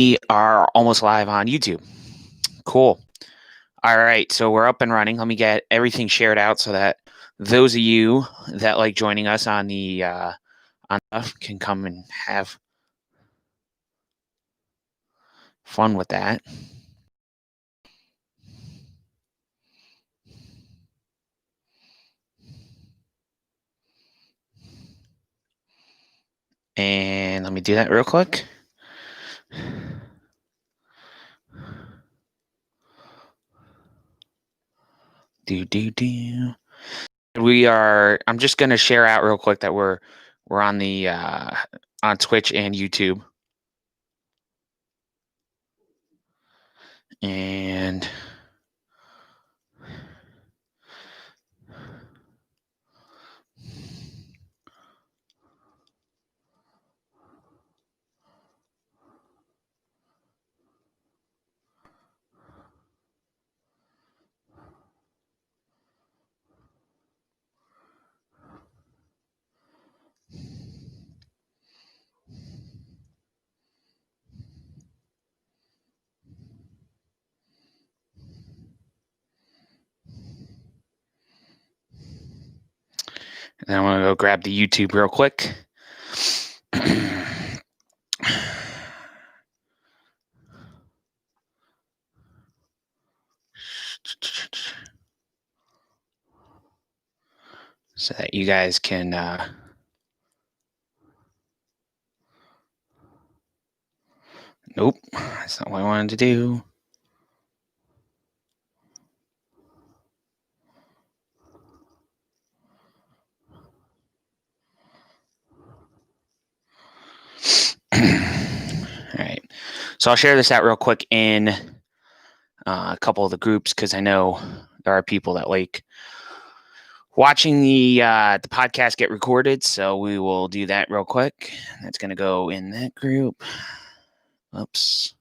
We are almost live on YouTube. Cool. All right, so we're up and running. Let me get everything shared out so that those of you that like joining us on the on stuff can come and have fun with that. And let me do that real quick. I'm just gonna share out real quick that we're on the on Twitch and YouTube. And then I'm gonna go grab the YouTube real quick. So that you guys can nope, that's not what I wanted to do. All right, so I'll share this out real quick in a couple of the groups because I know there are people that like watching the podcast get recorded, so we will do that real quick. That's going to go in that group. Oops.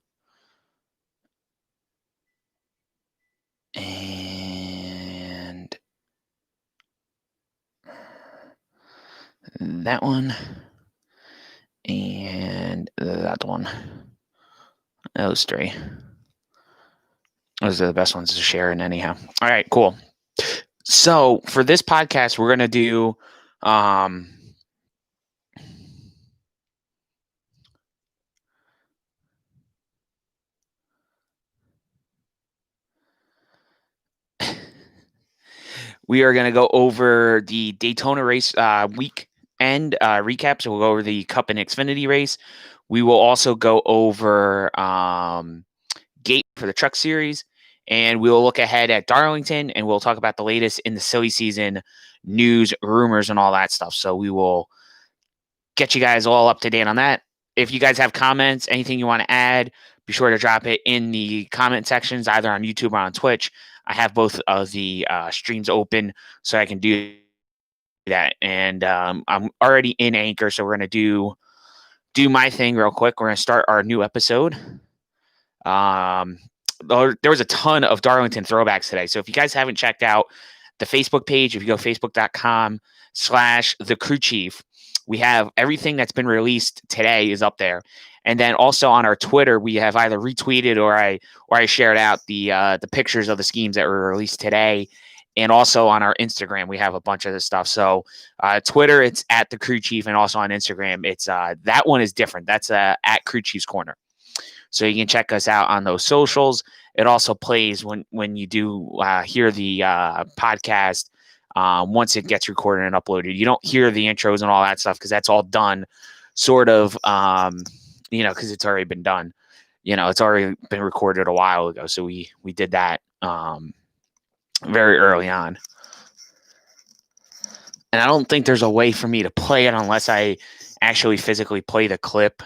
And that one. And that one. Those three. Those are the best ones to share in anyhow. All right, cool. So for this podcast, we're going to do we are going to go over the Daytona race weekend recap. So we'll go over the Cup and Xfinity race. We will also go over Gate for the Truck Series, and we'll look ahead at Darlington, and we'll talk about the latest in the silly season news, rumors, and all that stuff. So we will get you guys all up to date on that. If you guys have comments, anything you want to add, be sure to drop it in the comment sections, either on YouTube or on Twitch. I have both of the streams open, so I can do that. And I'm already in Anchor, so we're going to do my thing real quick. We're going to start our new episode. There was a ton of Darlington throwbacks today. So if you guys haven't checked out the Facebook page, if you go facebook.com/the crew chief, we have everything that's been released today is up there. And then also on our Twitter, we have either retweeted or I shared out the pictures of the schemes that were released today. And also on our Instagram, we have a bunch of this stuff. So Twitter, it's at the crew chief, and also on Instagram, it's that one is different. That's at Crew Chief's Corner. So you can check us out on those socials. It also plays when you do hear the podcast once it gets recorded and uploaded. You don't hear the intros and all that stuff because that's all done sort of, because it's already been done. It's already been recorded a while ago. So we did that very early on. And I don't think there's a way for me to play it unless I actually physically play the clip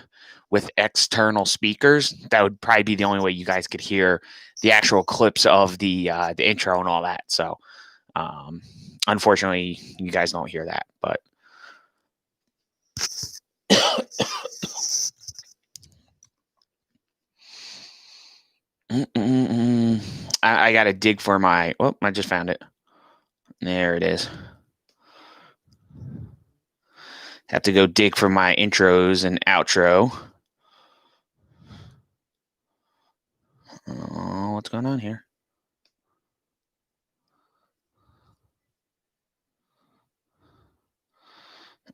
with external speakers. That would probably be the only way you guys could hear the actual clips of the intro and all that. So, unfortunately, you guys don't hear that. But I got to dig for my. Oh, I just found it. There it is. Have to go dig for my intros and outro. going on here?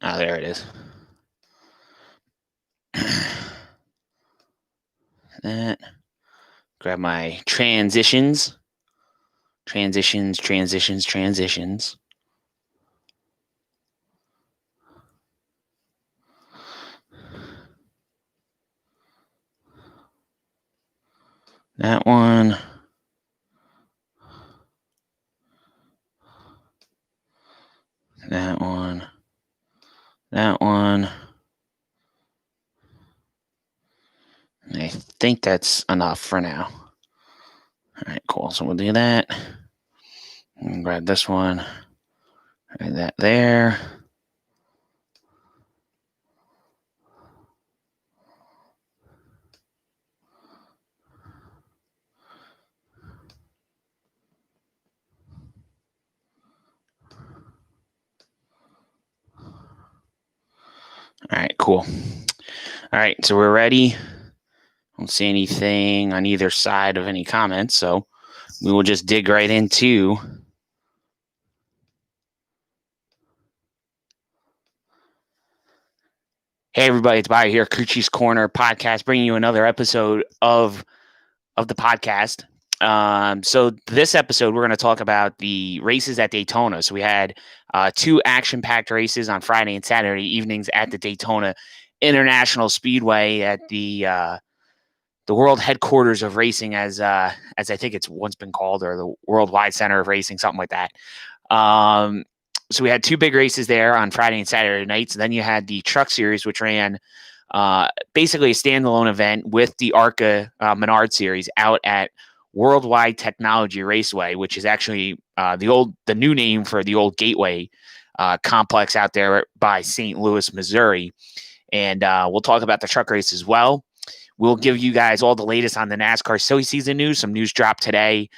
Oh, there it is. That. Grab my transitions. Transitions. That one. That one. That one. I think that's enough for now. All right, cool. So we'll do that. And grab this one. Right, that there. All right, cool. All right, so we're ready. I don't see anything on either side of any comments, so we will just dig right into Hey everybody, it's Bobby here, Coochie's Corner podcast, bringing you another episode of the podcast. So this episode, we're going to talk about the races at Daytona. So we had 2 action-packed races on Friday and Saturday evenings at the Daytona International Speedway at the world headquarters of racing, as I think it's once been called, or the Worldwide Center of Racing, something like that. So we had 2 big races there on Friday and Saturday nights. Then you had the Truck Series, which ran basically a standalone event with the ARCA Menard Series out at Worldwide Technology Raceway, which is actually the new name for the old Gateway complex out there by St. Louis, Missouri. And we'll talk about the truck race as well. We'll give you guys all the latest on the NASCAR silly season news. Some news dropped today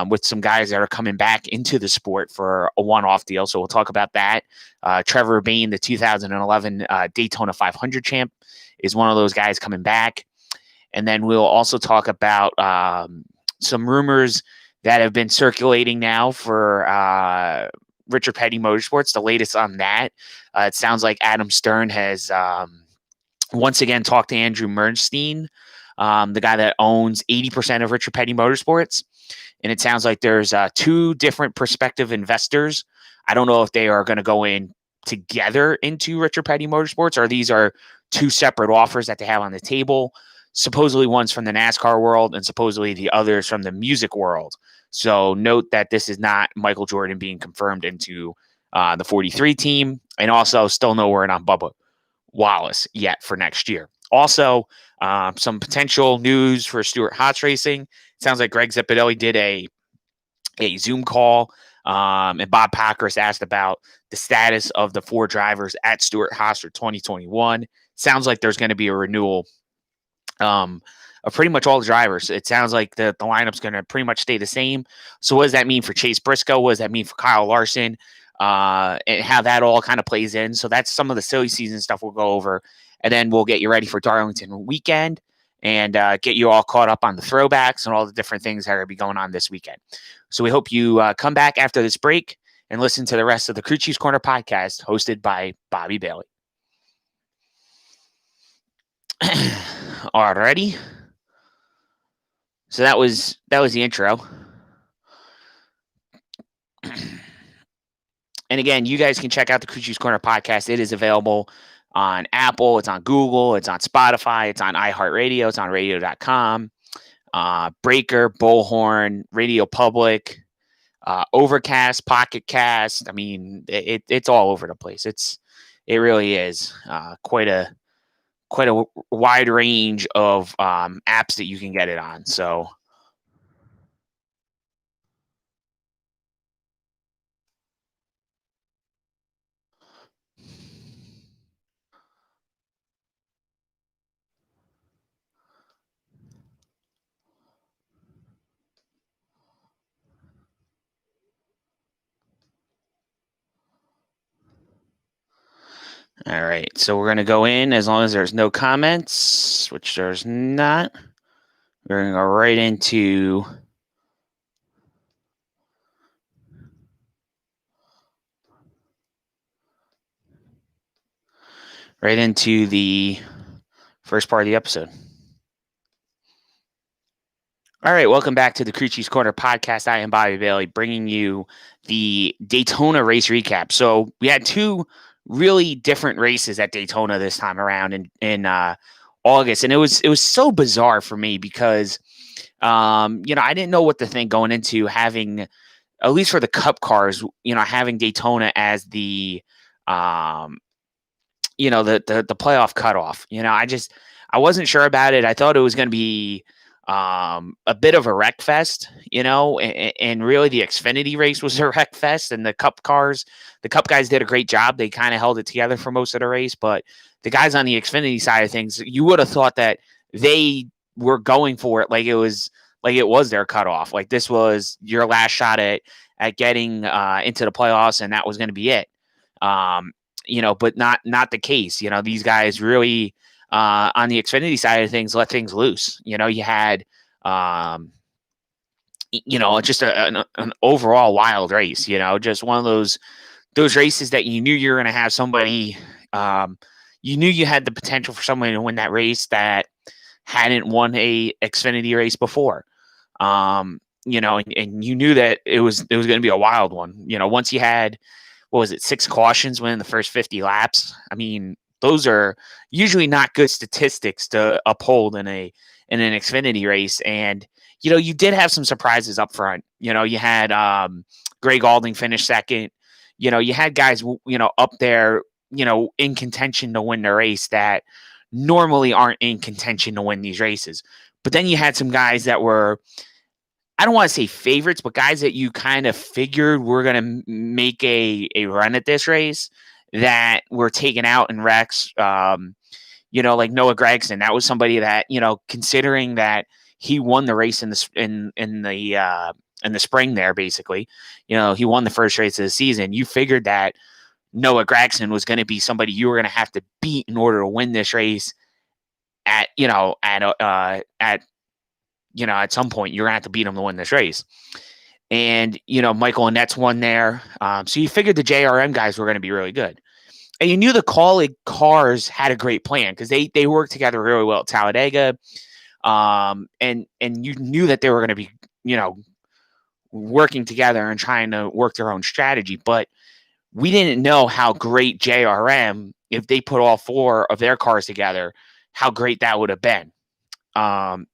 with some guys that are coming back into the sport for a one-off deal. So we'll talk about that. Trevor Bayne, the 2011 Daytona 500 champ, is one of those guys coming back. And then we'll also talk about some rumors that have been circulating now for Richard Petty Motorsports. The latest on that. It sounds like Adam Stern has once again talked to Andrew Mernstein, the guy that owns 80% of Richard Petty Motorsports. And it sounds like there's 2 different prospective investors. I don't know if they are going to go in together into Richard Petty Motorsports, or these are 2 separate offers that they have on the table. Supposedly one's from the NASCAR world and supposedly the other's from the music world. So note that this is not Michael Jordan being confirmed into the 43 team, and also still no word on Bubba Wallace yet for next year. Also, some potential news for Stewart Haas Racing. It sounds like Greg Zipadelli did a Zoom call, and Bob Pockrass asked about the status of the 4 drivers at Stewart Haas for 2021. Sounds like there's going to be a renewal of pretty much all the drivers. It sounds like the lineup's going to pretty much stay the same. So what does that mean for Chase Briscoe? What does that mean for Kyle Larson? And how that all kind of plays in. So that's some of the silly season stuff we'll go over. And then we'll get you ready for Darlington weekend and get you all caught up on the throwbacks and all the different things that are going to be going on this weekend. So we hope you come back after this break and listen to the rest of the Crew Chiefs Corner podcast hosted by Bobby Bailey. Alrighty. So that was the intro. And again, you guys can check out the Crew Chiefs Corner podcast. It is available on Apple, it's on Google, it's on Spotify, it's on iHeartRadio, it's on radio.com, Breaker, Bullhorn, Radio Public, Overcast, Pocket Cast. I mean, it's all over the place. It really is quite a wide range of apps that you can get it on. So all right, so we're going to go in as long as there's no comments, which there's not. We're going to go right into right into the first part of the episode. All right, welcome back to the Crew Chiefs Corner podcast. I am Bobby Bailey, bringing you the Daytona race recap. So we had two really different races at Daytona this time around in August, and it was so bizarre for me because I didn't know what to think going into having, at least for the Cup cars, having Daytona as the the playoff cutoff. I wasn't sure about it. I thought it was going to be a bit of a wreck fest, and really the Xfinity race was a wreck fest, and the Cup guys did a great job. They kind of held it together for most of the race, but the guys on the Xfinity side of things, you would have thought that they were going for it like it was their cutoff. Like this was your last shot at getting into the playoffs, and that was going to be it. But not the case. These guys really on the Xfinity side of things let things loose. You had just an overall wild race. Just one of those races that you knew you were going to have somebody. You knew you had the potential for somebody to win that race that hadn't won a Xfinity race before. And you knew that it was going to be a wild one. Once you had, what was it, 6 cautions within the first 50 laps. I mean, those are usually not good statistics to uphold in an Xfinity race. And, you did have some surprises up front. You had Greg Alding finish second. You had guys, up there, in contention to win the race that normally aren't in contention to win these races. But then you had some guys that were, I don't want to say favorites, but guys that you kind of figured were going to make a run at this race that were taken out in wrecks. Like Noah Gragson. That was somebody that, considering that he won the race in the spring there, basically, he won the first race of the season. You figured that Noah Gragson was going to be somebody you were going to have to beat in order to win this race at some point you're going to have to beat him to win this race. And, Michael Annette's won there. So you figured the JRM guys were going to be really good. And you knew the Kaulig cars had a great plan because they worked together really well at Talladega. And you knew that they were going to be, working together and trying to work their own strategy. But we didn't know how great JRM, if they put all 4 of their cars together, how great that would have been. And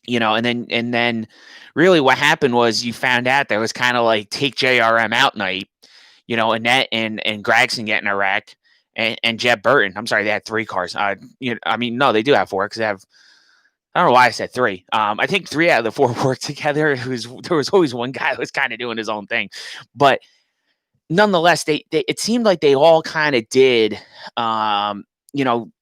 then really what happened was you found out there was kind of like take JRM out night, Annette and Gragson getting a wreck and Jeb Burton. I'm sorry, they had 3 cars. No, they do have 4 because they have, I don't know why I said 3. I think 3 out of the 4 worked together. There was always one guy who was kind of doing his own thing, but nonetheless, it seemed like they all kind of did, the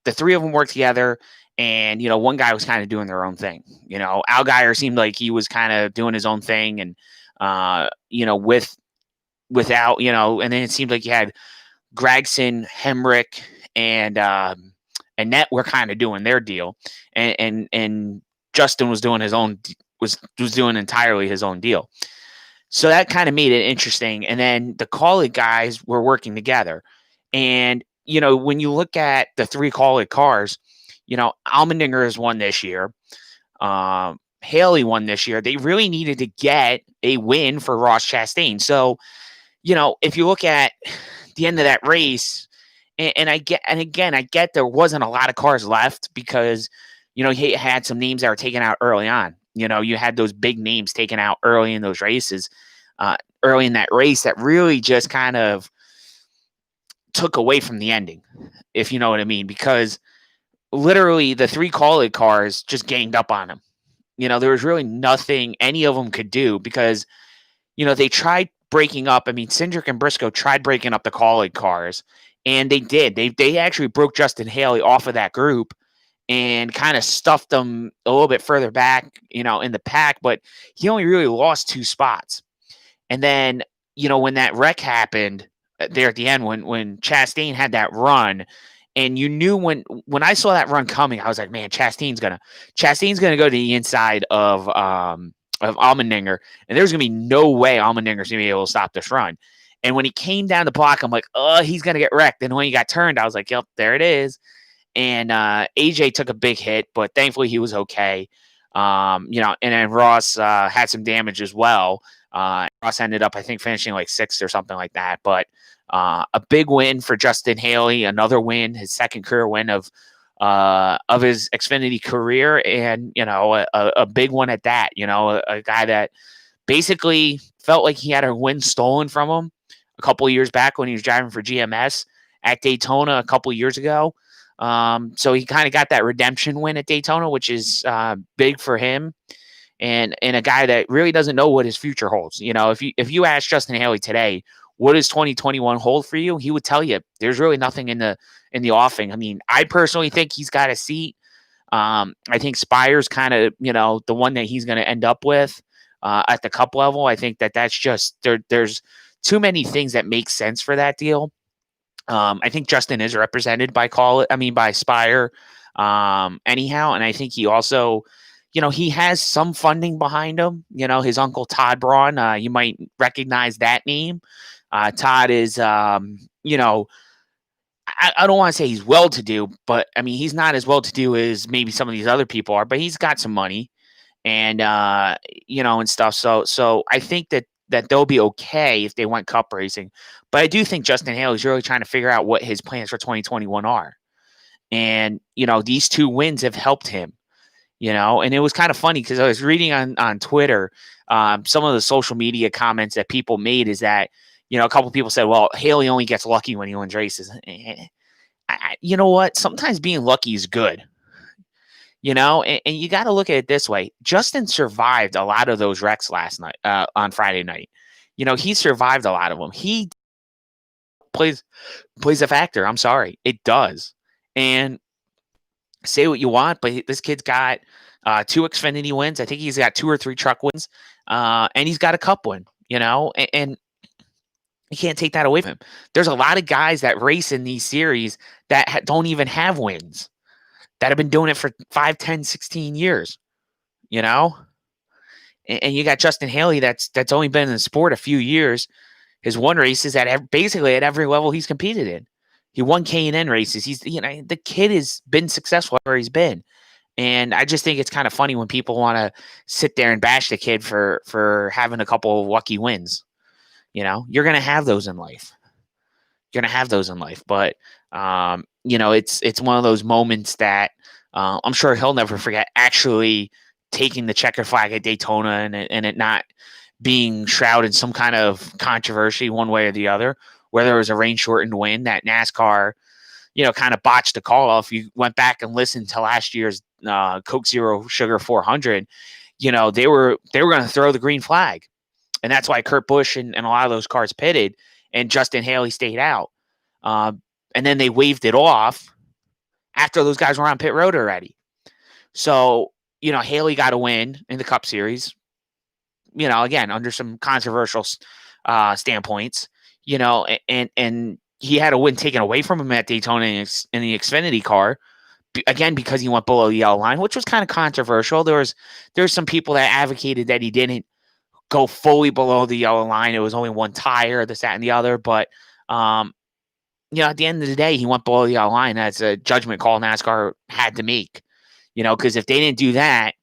3 of them worked together. And, one guy was kind of doing their own thing. Allgaier seemed like he was kind of doing his own thing. And, without, and then it seemed like you had Gragson, Hemrick, and Annette were kind of doing their deal. And Justin was doing his own, was doing entirely his own deal. So that kind of made it interesting. And then the Kaulig guys were working together. And, when you look at the 3 Kaulig cars, Allmendinger has won this year. Haley won this year. They really needed to get a win for Ross Chastain. So, if you look at the end of that race, and I get there wasn't a lot of cars left because, he had some names that were taken out early on. You had those big names taken out early in those races, early in that race that really just kind of took away from the ending, if you know what I mean, because literally the 3 Kaulig cars just ganged up on him. There was really nothing any of them could do because, they tried breaking up. I mean, Cindric and Briscoe tried breaking up the Kaulig cars, and they did. They actually broke Justin Haley off of that group and kind of stuffed them a little bit further back, in the pack, but he only really lost 2 spots. And then, when that wreck happened there at the end, when Chastain had that run, and you knew when I saw that run coming, I was like, man, Chastain's gonna go to the inside of Allmendinger, and there's gonna be no way Allmendinger's gonna be able to stop this run. And when he came down the block, I'm like, oh, he's gonna get wrecked. And when he got turned, I was like, yep, there it is. And AJ took a big hit, but thankfully he was okay. And then Ross had some damage as well. Ross ended up, I think, finishing like sixth or something like that. But a big win for Justin Haley, another win, his second career win of his Xfinity career, and a big one at that. A guy that basically felt like he had a win stolen from him a couple of years back when he was driving for GMS at Daytona a couple of years ago. So he kind of got that redemption win at Daytona, which is big for him, and a guy that really doesn't know what his future holds. If you ask Justin Haley today, what does 2021 hold for you? He would tell you there's really nothing in the offing. I mean, I personally think he's got a seat. I think Spire's kind of the one that he's going to end up with at the Cup level. I think that's just there's too many things that make sense for that deal. I think Justin is represented by Spire, anyhow. And I think he also, he has some funding behind him. His uncle Todd Braun, you might recognize that name. Todd is, I don't want to say he's well-to-do, but I mean, he's not as well-to-do as maybe some of these other people are, but he's got some money and, and stuff. So I think that they'll be okay if they went Cup racing. But I do think Justin Haley's really trying to figure out what his plans for 2021 are. And, these two wins have helped him, and it was kind of funny because I was reading on Twitter, some of the social media comments that people made is that, a couple of people said, well, Haley only gets lucky when he wins races. You know what? Sometimes being lucky is good. And you got to look at it this way. Justin survived a lot of those wrecks last night, on Friday night. He survived a lot of them. He plays a factor. I'm sorry. It does. And say what you want, but this kid's got 2 Xfinity wins. I think he's got 2 or 3 truck wins. And he's got a Cup win, and you can't take that away from him. There's a lot of guys that race in these series that don't even have wins, that have been doing it for 5, 10, 16 years, And you got Justin Haley that's only been in the sport a few years. His won races basically at every level he's competed in. He won K&N races. He's the kid has been successful where he's been. And I just think it's kind of funny when people want to sit there and bash the kid for having a couple of lucky wins. You're going to have those in life. But it's one of those moments that I'm sure he'll never forget, actually taking the checker flag at Daytona and it not being shrouded in some kind of controversy one way or the other, whether it was a rain shortened win that NASCAR, kind of botched the call off. You went back and listened to last year's Coke Zero Sugar 400, they were going to throw the green flag. And that's why Kurt Busch and a lot of those cars pitted and Justin Haley stayed out. And then they waved it off after those guys were on pit road already. So, Haley got a win in the Cup Series, again, under some controversial standpoints, and he had a win taken away from him at Daytona in the Xfinity car, again, because he went below the yellow line, which was kind of controversial. There's some people that advocated that he didn't go fully below the yellow line. It was only one tire, this, that, and the other. But, at the end of the day, he went below the yellow line. That's a judgment call NASCAR had to make, because if they didn't do that,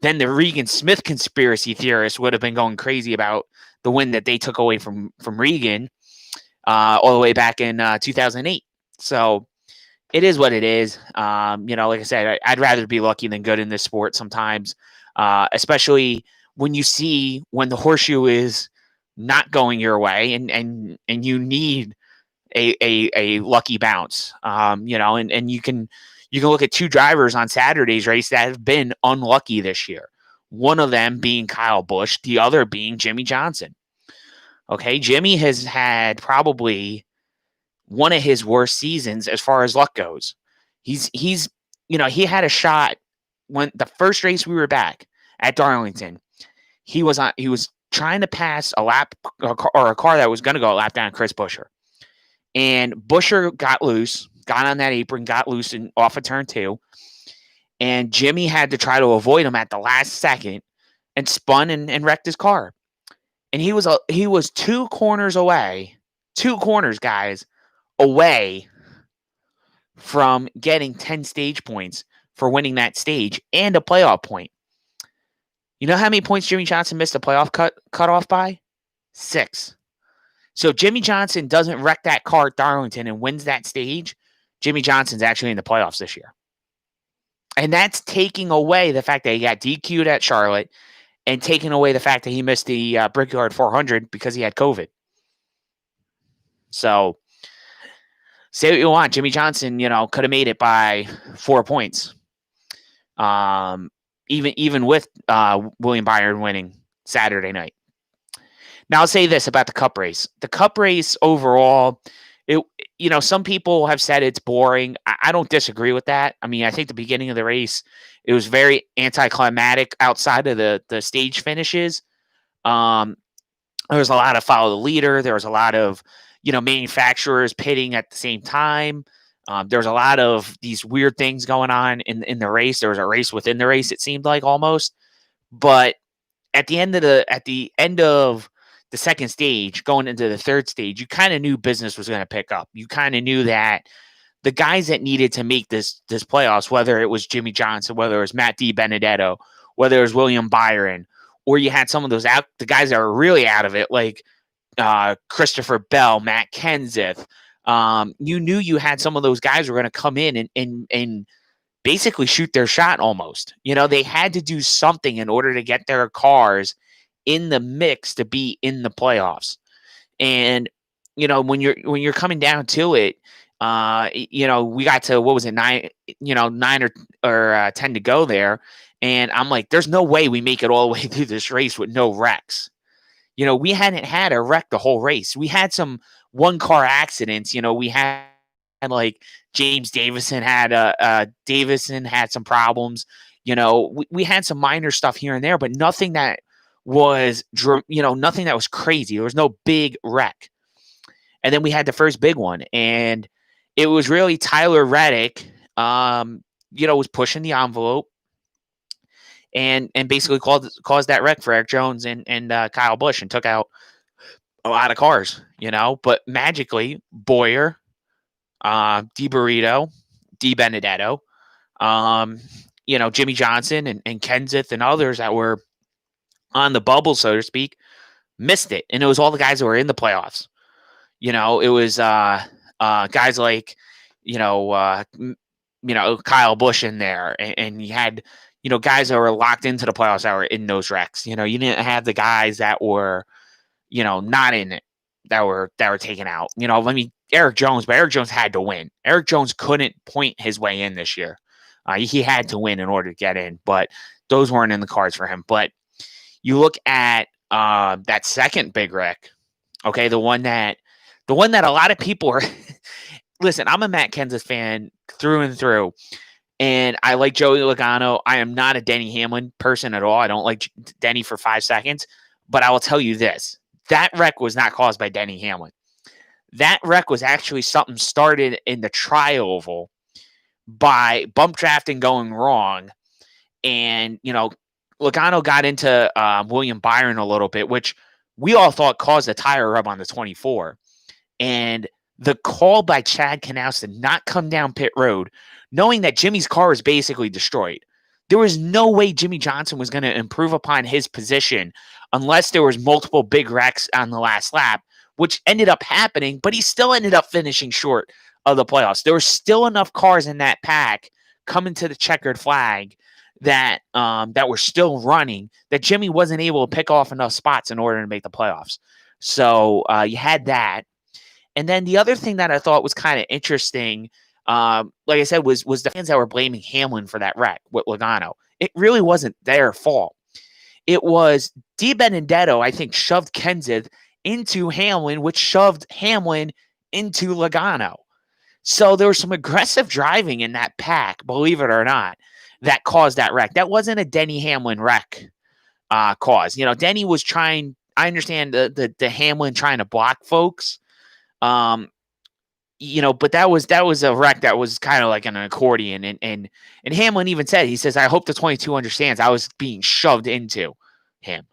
then the Regan Smith conspiracy theorists would have been going crazy about the win that they took away from Regan all the way back in 2008. So it is what it is. Like I said, I'd rather be lucky than good in this sport sometimes, especially when you see when the horseshoe is not going your way and you need a lucky bounce, and you can look at 2 drivers on Saturday's race that have been unlucky this year. One of them being Kyle Busch, the other being Jimmy Johnson. Okay, Jimmy has had probably one of his worst seasons as far as luck goes. He had a shot when the first race we were back at Darlington. He was trying to pass a car that was going to go a lap down Chris Buescher. And Buescher got on that apron, got loose and off of turn 2. And Jimmy had to try to avoid him at the last second and spun and wrecked his car. and he was 2 corners away, 2 corners, guys, away from getting 10 stage points for winning that stage and a playoff point. You know how many points Jimmy Johnson missed a playoff cutoff by? 6. So if Jimmy Johnson doesn't wreck that car at Darlington and wins that stage, Jimmy Johnson's actually in the playoffs this year. And that's taking away the fact that he got DQ'd at Charlotte and taking away the fact that he missed the Brickyard 400 because he had COVID. So say what you want. Jimmy Johnson, could have made it by 4 points. Even with William Byron winning Saturday night. Now, I'll say this about the Cup race. The Cup race overall, some people have said it's boring. I don't disagree with that. I mean, I think the beginning of the race, it was very anticlimactic outside of the stage finishes. There was a lot of follow the leader. There was a lot of, manufacturers pitting at the same time. There was a lot of these weird things going on in the race. There was a race within the race, it seemed like almost. But at the end of the second stage, going into the third stage, you kind of knew business was going to pick up. You kind of knew that the guys that needed to make this playoffs, whether it was Jimmy Johnson, whether it was Matt DiBenedetto, whether it was William Byron, or you had some of those the guys that were really out of it, like Christopher Bell, Matt Kenseth. You knew you had some of those guys were going to come in and basically shoot their shot almost. They had to do something in order to get their cars in the mix to be in the playoffs. And, when you're coming down to it, we got to, what was it, 9 or 10 to go there. And I'm like, there's no way we make it all the way through this race with no wrecks. We hadn't had a wreck the whole race. We had some one-car accidents. We had like James Davison had some problems. We had some minor stuff here and there, but nothing that was, nothing that was crazy. There was no big wreck. And then we had the first big one, and it was really Tyler Reddick, was pushing the envelope and basically caused that wreck for Eric Jones and Kyle Busch and took out a lot of cars, but magically Boyer, DiBenedetto, Jimmy Johnson and Kenseth and others that were on the bubble, so to speak, missed it. And it was all the guys that were in the playoffs. It was guys like, Kyle Busch in there. And you had, guys that were locked into the playoffs that were in those wrecks. You didn't have the guys that were, not in it that were taken out. Eric Jones, but Eric Jones had to win. Eric Jones couldn't point his way in this year. He had to win in order to get in, but those weren't in the cards for him. But you look at that second big wreck, okay, the one that a lot of people are. Listen, I'm a Matt Kenseth fan through and through, and I like Joey Logano. I am not a Denny Hamlin person at all. I don't like Denny for 5 seconds, but I will tell you this: that wreck was not caused by Denny Hamlin. That wreck was actually something started in the tri-oval by bump drafting going wrong, and Logano got into William Byron a little bit, which we all thought caused a tire rub on the 24. And the call by Chad Knaus to not come down pit road, knowing that Jimmy's car was basically destroyed. There was no way Jimmy Johnson was going to improve upon his position unless there was multiple big wrecks on the last lap, which ended up happening, but he still ended up finishing short of the playoffs. There were still enough cars in that pack coming to the checkered flag that were still running, that Jimmy wasn't able to pick off enough spots in order to make the playoffs. So you had that. And then the other thing that I thought was kind of interesting, like I said, was the fans that were blaming Hamlin for that wreck with Logano. It really wasn't their fault. It was DiBenedetto, I think, shoved Kenseth into Hamlin, which shoved Hamlin into Logano. So there was some aggressive driving in that pack, believe it or not, that caused that wreck. That wasn't a Denny Hamlin wreck cause. Denny was trying, I understand the Hamlin trying to block folks. But that was a wreck that was kind of like an accordion. And Hamlin even said, he says, I hope the 22 understands I was being shoved into him.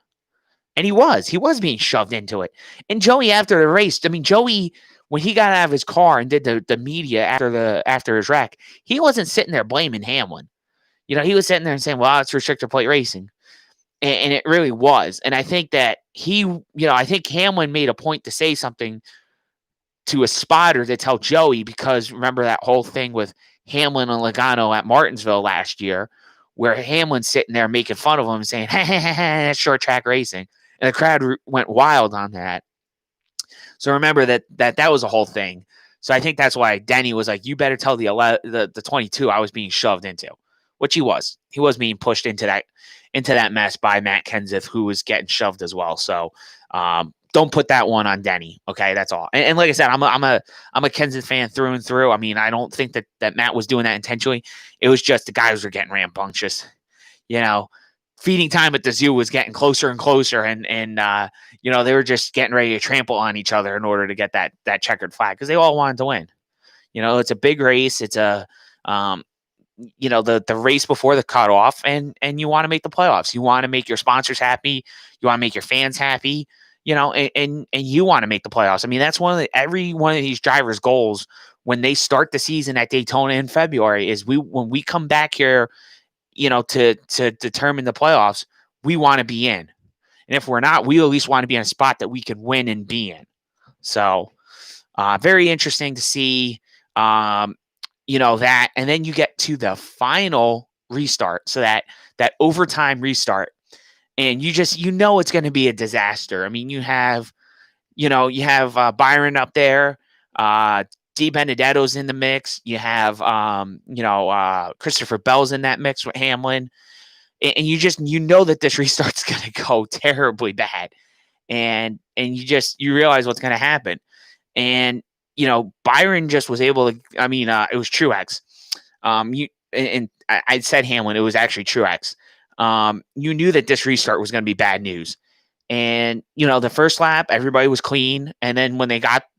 And he was being shoved into it. And Joey, after the race, I mean, Joey, when he got out of his car and did the media after his wreck, he wasn't sitting there blaming Hamlin. He was sitting there and saying, "Well, it's restrictor plate racing," and it really was. And I think that I think Hamlin made a point to say something to a spotter to tell Joey, because remember that whole thing with Hamlin and Logano at Martinsville last year, where Hamlin's sitting there making fun of him, saying, "That's short track racing," and the crowd went wild on that. So remember that was a whole thing. So I think that's why Denny was like, "You better tell the 22 I was being shoved into," which he was. He was being pushed into that mess by Matt Kenseth, who was getting shoved as well. So don't put that one on Denny. Okay, that's all. And like I said, I'm a Kenseth fan through and through. I mean, I don't think that Matt was doing that intentionally. It was just the guys were getting rambunctious. Feeding time at the zoo was getting closer and closer, and they were just getting ready to trample on each other in order to get that checkered flag, because they all wanted to win. It's a big race. It's a the race before the cutoff, and you want to make the playoffs. You want to make your sponsors happy. You want to make your fans happy. And you want to make the playoffs. I mean, that's every one of these drivers' goals when they start the season at Daytona in February is when we come back here, to determine the playoffs, we want to be in. And if we're not, we at least want to be in a spot that we can win and be in. So very interesting to see, that. And then you get to the final restart. So that overtime restart. And it's going to be a disaster. I mean, you have Byron up there. D Benedetto's in the mix. You have, Christopher Bell's in that mix with Hamlin. And you know that this restart's going to go terribly bad. And you realize what's going to happen. And, Byron just was able to, it was Truex. I said Hamlin, it was actually Truex. You knew that this restart was going to be bad news. And, the first lap, everybody was clean. And then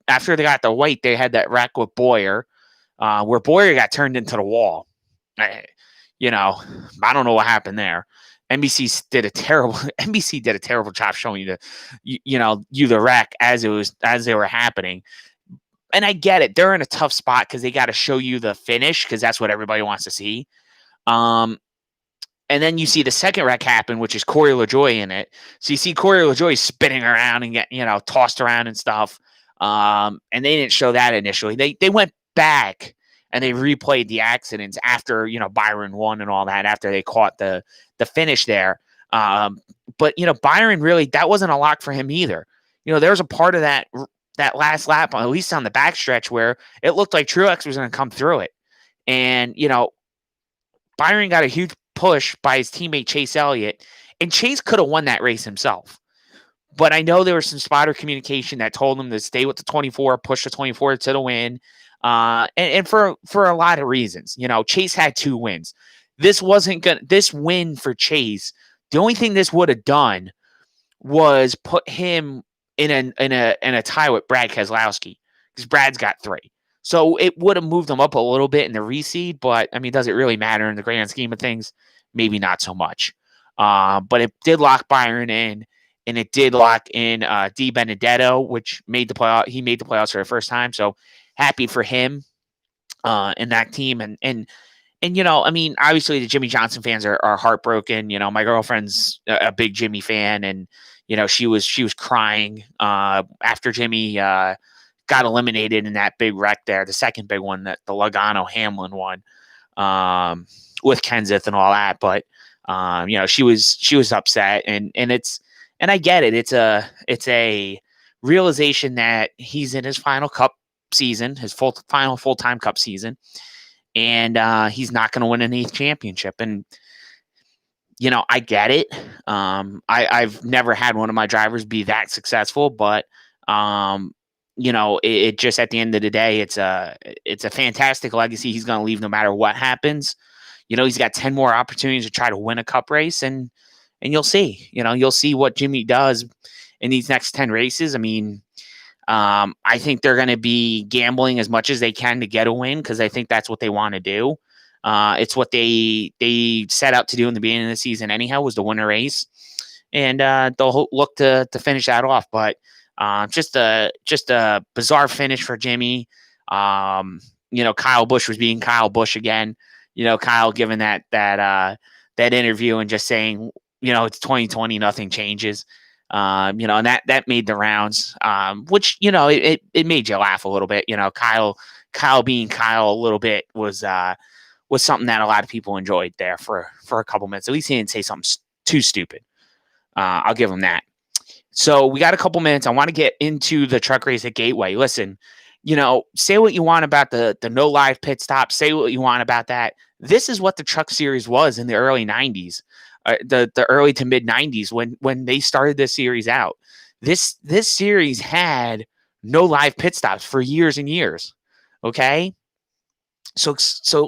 after they got the white, they had that wreck with Boyer, where Boyer got turned into the wall. I don't know what happened there. NBC did a terrible job showing you the wreck as they were happening. And I get it. They're in a tough spot because they got to show you the finish, because that's what everybody wants to see. And then you see the second wreck happen, which is Corey LaJoie in it. So you see Corey LaJoie spinning around and get, tossed around and stuff. And they didn't show that initially. They went back and they replayed the accidents after, Byron won and all that, after they caught the finish there. But, Byron really, that wasn't a lock for him either. There was a part of that last lap, at least on the backstretch, where it looked like Truex was going to come through it. And, Byron got a huge push by his teammate Chase Elliott, and Chase could have won that race himself. But I know there was some spotter communication that told him to stay with the 24, push the 24 to the win. And for a lot of reasons. Chase had 2 wins. This win for Chase, the only thing this would have done was put him in a tie with Brad Keselowski, because Brad's got 3. So it would have moved them up a little bit in the reseed, but does it really matter in the grand scheme of things? Maybe not so much. But it did lock Byron in, and it did lock in D Benedetto, which made the playoff. He made the playoffs for the first time. So happy for him and that team. And obviously the Jimmy Johnson fans are heartbroken. My girlfriend's a big Jimmy fan, and she was crying after Jimmy got eliminated in that big wreck there, the second big one, that the Logano Hamlin one, with Kenseth and all that. But she was upset, and I get it. It's a realization that he's in his final Cup season, his final full-time Cup season, and he's not going to win an 8th championship. And I get it. I've never had one of my drivers be that successful, but it just, at the end of the day, it's a fantastic legacy he's going to leave no matter what happens. He's got 10 more opportunities to try to win a Cup race, and you'll see. You'll see what Jimmy does in these next 10 races. I think they're going to be gambling as much as they can to get a win, because I think that's what they want to do. It's what they set out to do in the beginning of the season anyhow, was to win a race. and they'll look to finish that off. But just a bizarre finish for Jimmy. Kyle Busch was being Kyle Busch again. Kyle giving that interview and just saying, it's 2020, nothing changes. And that made the rounds, which it made you laugh a little bit. Kyle being Kyle a little bit was something that a lot of people enjoyed there for a couple minutes. At least he didn't say something too stupid. I'll give him that. So we got a couple minutes. I want to get into the truck race at Gateway. Listen, say what you want about the no live pit stop. Say what you want about that. This is what the Truck Series was in the early 90s, the early to mid 90s when they started this series out. This series had no live pit stops for years and years. Okay? So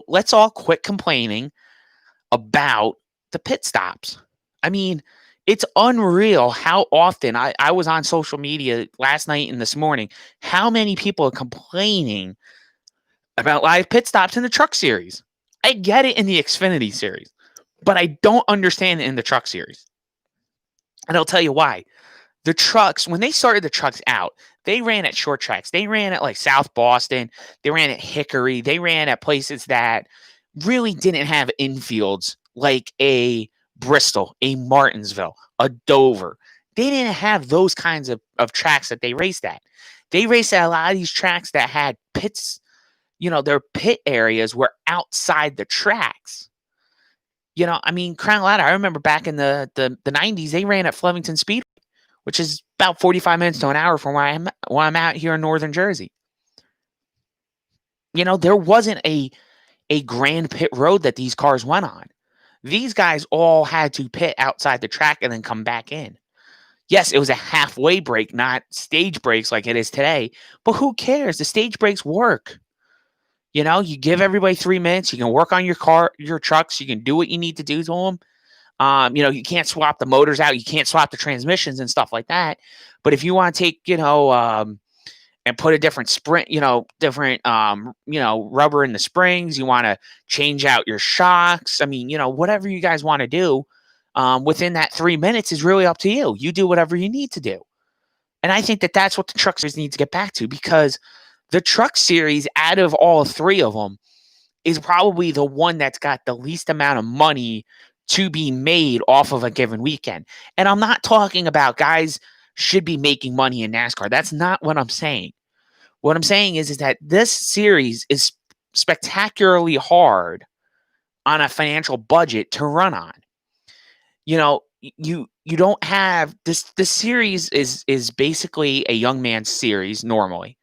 let's all quit complaining about the pit stops. I mean, it's unreal how often I was on social media last night and this morning, how many people are complaining about live pit stops in the Truck Series. I get it in the Xfinity Series, but I don't understand it in the Truck Series. And I'll tell you why. The trucks, when they started the trucks out, they ran at short tracks. They ran at like South Boston. They ran at Hickory. They ran at places that really didn't have infields like a Bristol, a Martinsville, a Dover. They didn't have those kinds of tracks that they raced at. They raced at a lot of these tracks that had pits. Their pit areas were outside the tracks. Crown Ladder, I remember back in the 90s, they ran at Flemington Speedway, which is about 45 minutes to an hour from where I'm at here in northern Jersey. There wasn't a grand pit road that these cars went on. These guys all had to pit outside the track and then come back in. Yes, it was a halfway break, not stage breaks like it is today, but who cares? The stage breaks work. You give everybody 3 minutes. You can work on your trucks. You can do what you need to do to them. You can't swap the motors out. You can't swap the transmissions and stuff like that. But if you want to take, and put a different sprint, different, rubber in the springs, you want to change out your shocks. Whatever you guys want to do within that 3 minutes is really up to you. You do whatever you need to do. And I think that that's what the Truck Series needs to get back to, because the Truck Series, out of all three of them, is probably the one that's got the least amount of money to be made off of a given weekend. And I'm not talking about guys should be making money in NASCAR. That's not what I'm saying. What I'm saying is that this series is spectacularly hard on a financial budget to run on. You don't have this series is basically a young man's series normally.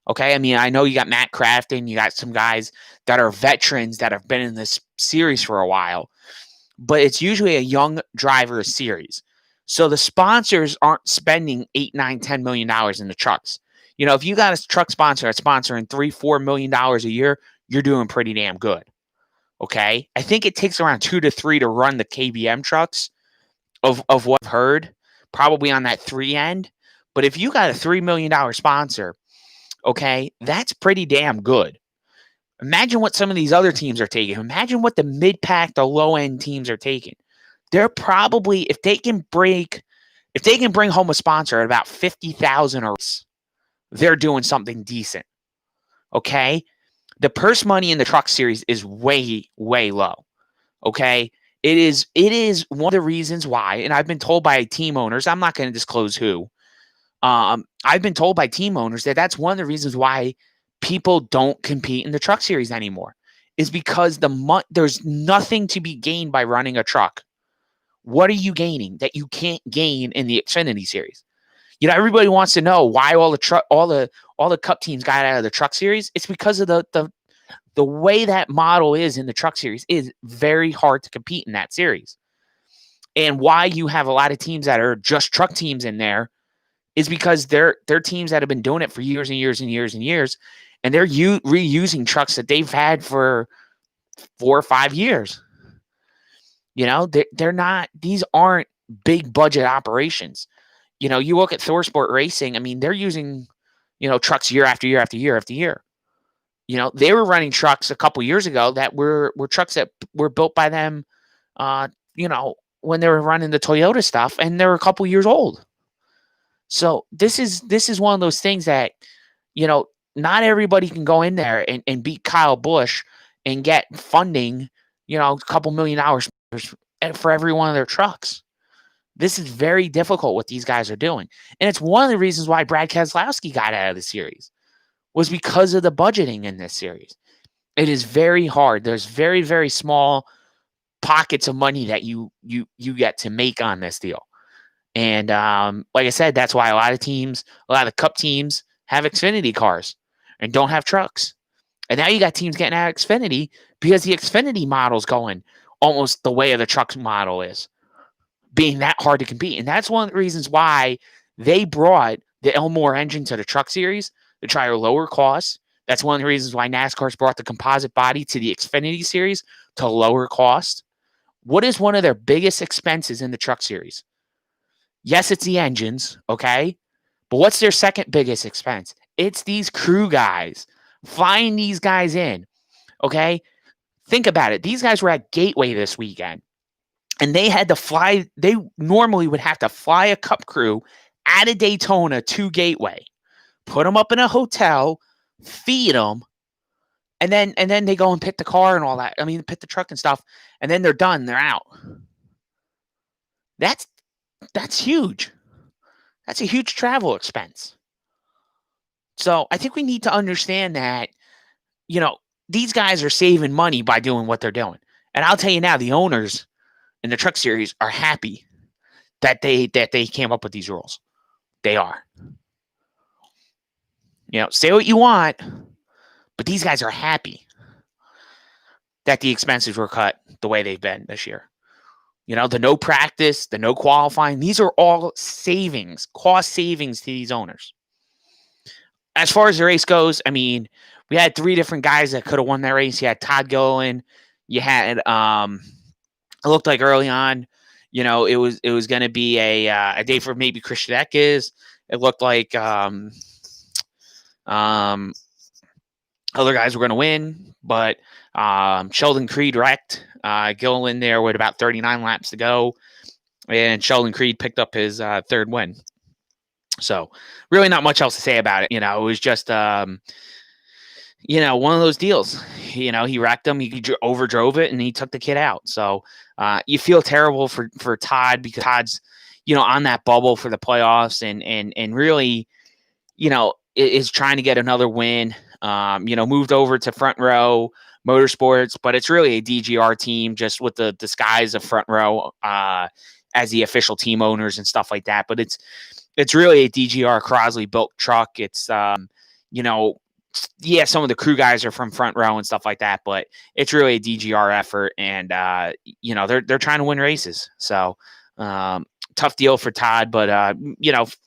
Okay, I know you got Matt Crafton, you got some guys that are veterans that have been in this series for a while, but it's usually a young driver series. So the sponsors aren't spending $8, $9, $10 million in the trucks. If you got a truck sponsor that's sponsoring $3-4 million a year, you're doing pretty damn good. Okay, I think it takes around 2 to 3 to run the KBM trucks of what I've heard, probably on that 3 end. But if you got a $3 million sponsor, okay, that's pretty damn good. Imagine what some of these other teams are taking. Imagine what the mid-pack, the low-end teams are taking. They're probably, if they can bring home a sponsor at about 50,000 or less, they're doing something decent. Okay? The purse money in the Truck Series is way, way low. Okay? It is one of the reasons why, and I've been told by team owners, I'm not going to disclose who, I've been told by team owners that that's one of the reasons why people don't compete in the Truck Series anymore, is because there's nothing to be gained by running a truck. What are you gaining that you can't gain in the Xfinity Series? Everybody wants to know why all the Cup teams got out of the Truck Series. It's because of the way that model is in the Truck Series is very hard to compete in that series. And why you have a lot of teams that are just truck teams in there is because they're teams that have been doing it for years and years and years and years, and they're reusing trucks that they've had for 4 or 5 years. They're not; these aren't big budget operations. You look at Thor Sport Racing. They're using, trucks year after year after year after year. They were running trucks a couple years ago that were trucks that were built by them, when they were running the Toyota stuff, and they're a couple years old. So this is one of those things that, not everybody can go in there and beat Kyle Busch and get funding, a couple $1 million for every one of their trucks. This is very difficult what these guys are doing. And it's one of the reasons why Brad Keselowski got out of the series, was because of the budgeting in this series. It is very hard. There's very, very small pockets of money that you get to make on this deal. And like I said, that's why a lot of the Cup teams have Xfinity cars and don't have trucks. And now you got teams getting out of Xfinity because the Xfinity model's going almost the way of the truck model is, being that hard to compete. And that's one of the reasons why they brought the Elmore engine to the Truck Series to try to lower costs. That's one of the reasons why NASCAR's brought the composite body to the Xfinity Series to lower cost. What is one of their biggest expenses in the Truck Series? Yes, it's the engines, okay? But what's their second biggest expense? It's these crew guys. Flying these guys in, okay? Think about it. These guys were at Gateway this weekend, and they had to fly. They normally would have to fly a Cup crew out of Daytona to Gateway, put them up in a hotel, feed them, and then they go and pick the car and all that. I mean, pick the truck and stuff, and then they're done. They're out. That's huge. That's a huge travel expense. So I think we need to understand that, these guys are saving money by doing what they're doing. And I'll tell you now, the owners in the Truck Series are happy that they came up with these rules. They are. Say what you want, but these guys are happy that the expenses were cut the way they've been this year. The no practice, the no qualifying, these are all savings, cost savings to these owners. As far as the race goes, I mean, we had 3 different guys that could have won that race. You had Todd Gilliland. You had, it looked like early on, it was going to be a day for maybe Christian Eckes. It looked like other guys were going to win, but Sheldon Creed wrecked Gilliland there with about 39 laps to go, and Sheldon Creed picked up his 3rd win. So really not much else to say about it. It was just, one of those deals. He wrecked him. He overdrove it, and he took the kid out. So you feel terrible for Todd, because Todd's, on that bubble for the playoffs, and really, is trying to get another win. Moved over to Front Row Motorsports, but it's really a DGR team, just with the disguise of Front Row as the official team owners and stuff like that. But it's really a DGR Crosley built truck. It's some of the crew guys are from Front Row and stuff like that, but it's really a DGR effort, and they're trying to win races. So tough deal for Todd, but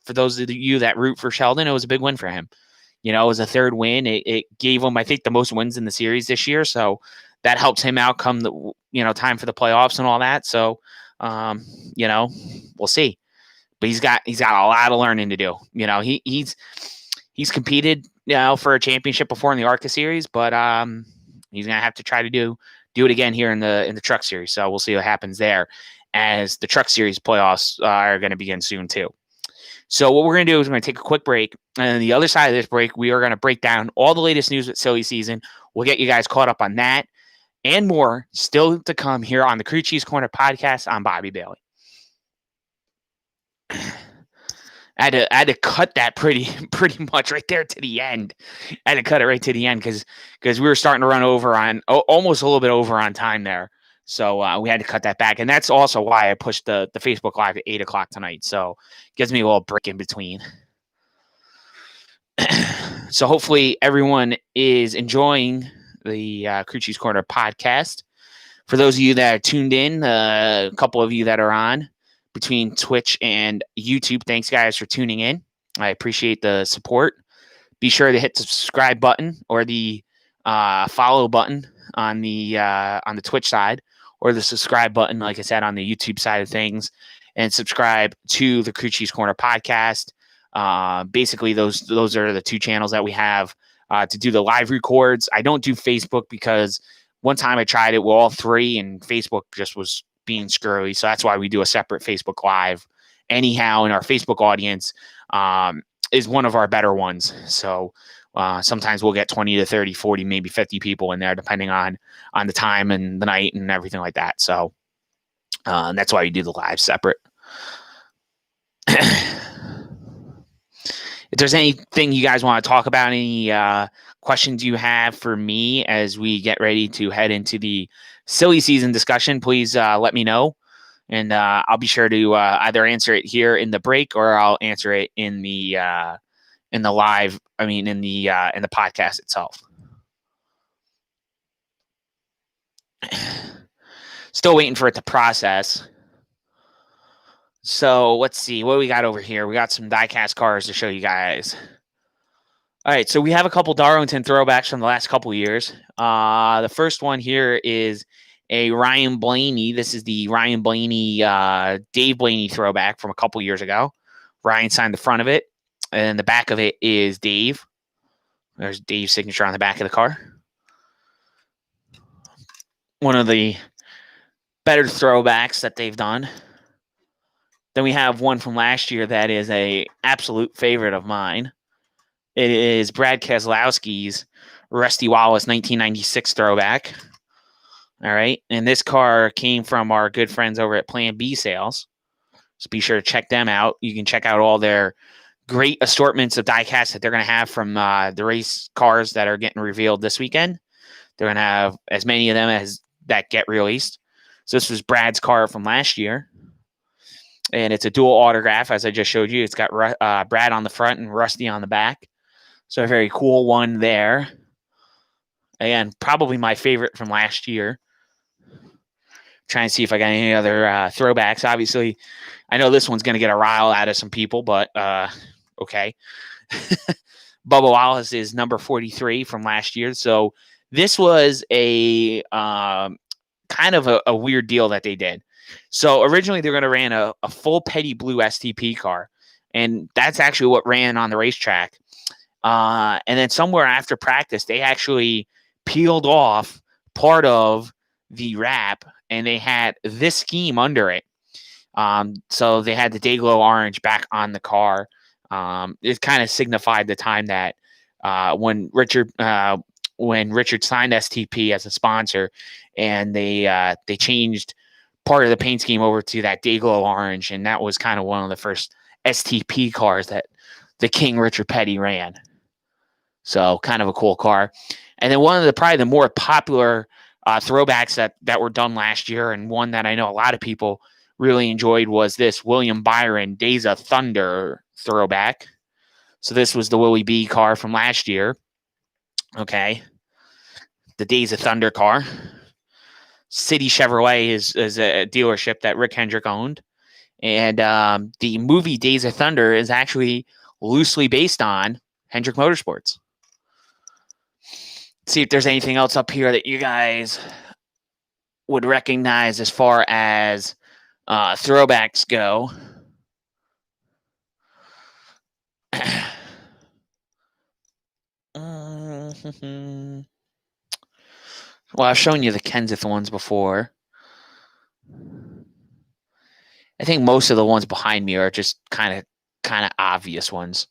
for those of you that root for Sheldon, it was a big win for him. It was a 3rd win. It gave him, I think, the most wins in the series this year, so that helps him out come the time for the playoffs and all that. So we'll see. But he's got a lot of learning to do. He's competed for a championship before in the ARCA series, but he's gonna have to try to do it again here in the Truck Series. So we'll see what happens there, as the Truck Series playoffs are going to begin soon too. So what we're going to do is we're going to take a quick break, and on the other side of this break, we are going to break down all the latest news with silly season. We'll get you guys caught up on that and more still to come here on the Crew Cheese Corner podcast. I'm Bobby Bailey. I had to cut that pretty much right there to the end. I had to cut it right to the end because we were starting to run over on almost a little bit over on time there. So we had to cut that back. And that's also why I pushed the Facebook Live at 8 o'clock tonight. So it gives me a little break in between. So hopefully everyone is enjoying the Crew Cheese Corner podcast. For those of you that are tuned in, a couple of you that are on between Twitch and YouTube, thanks guys for tuning in. I appreciate the support. Be sure to hit the subscribe button or the follow button on the Twitch side, or the subscribe button, like I said, on the YouTube side of things, and subscribe to the Crew Cheese Corner podcast. Basically, those are the 2 channels that we have to do the live records. I don't do Facebook because one time I tried it with all 3, and Facebook just was being squirrely. So that's why we do a separate Facebook Live. Anyhow, in our Facebook audience is one of our better ones. So sometimes we'll get 20 to 30, 40, maybe 50 people in there, depending on the time and the night and everything like that. So that's why we do the live separate. If there's anything you guys want to talk about, any questions you have for me as we get ready to head into the silly season discussion, please let me know. And I'll be sure to either answer it here in the break or I'll answer it in the live. I mean, in the podcast itself. Still waiting for it to process. So let's see what we got over here. We got some diecast cars to show you guys. All right, so we have a couple Darlington throwbacks from the last couple years. The first one here is a Ryan Blaney. This is the Ryan Blaney, Dave Blaney throwback from a couple years ago. Ryan signed the front of it, and the back of it is Dave. There's Dave's signature on the back of the car. One of the better throwbacks that they've done. Then we have one from last year that is a absolute favorite of mine. It is Brad Keselowski's Rusty Wallace 1996 throwback. All right. And this car came from our good friends over at Plan B Sales. So be sure to check them out. You can check out all their great assortments of diecasts that they're going to have from the race cars that are getting revealed this weekend. They're going to have as many of them as that get released. So this was Brad's car from last year. And it's a dual autograph, as I just showed you. It's got Brad on the front and Rusty on the back. So a very cool one there. Again, probably my favorite from last year. Trying to see if I got any other throwbacks. Obviously, I know this one's going to get a rile out of some people, but okay. Bubba Wallace is number 43 from last year. So this was a kind of a weird deal that they did. So originally they're going to ran a full petty blue STP car, and that's actually what ran on the racetrack. And then somewhere after practice, they actually peeled off part of the wrap, and they had this scheme under it. So they had the Dayglow orange back on the car. It kind of signified the time that when Richard signed STP as a sponsor, and they changed part of the paint scheme over to that Dayglow orange, and that was kind of one of the first STP cars that the King Richard Petty ran. So kind of a cool car. And then one of the probably the more popular throwbacks that were done last year, and one that I know a lot of people really enjoyed, was this William Byron Days of Thunder throwback. So this was the Willie B car from last year. Okay. The Days of Thunder car. City Chevrolet is a dealership that Rick Hendrick owned. And the movie Days of Thunder is actually loosely based on Hendrick Motorsports. Let's see if there's anything else up here that you guys would recognize as far as throwbacks go. Well, I've shown you the Kenseth ones before. I think most of the ones behind me are just kind of obvious ones.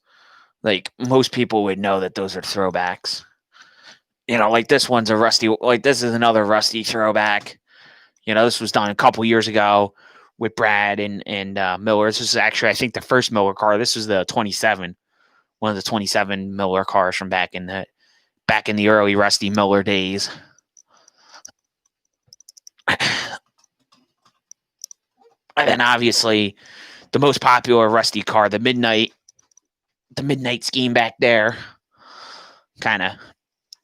Like, most people would know that those are throwbacks. You know, like this one's a Rusty, like this is another Rusty throwback. You know, this was done a couple years ago with Brad and Miller. This is actually, I think, the first Miller car. This was the 27, one of the 27 Miller cars from back in the early Rusty Miller days. And then obviously the most popular Rusty car, the midnight scheme back there. Kind of,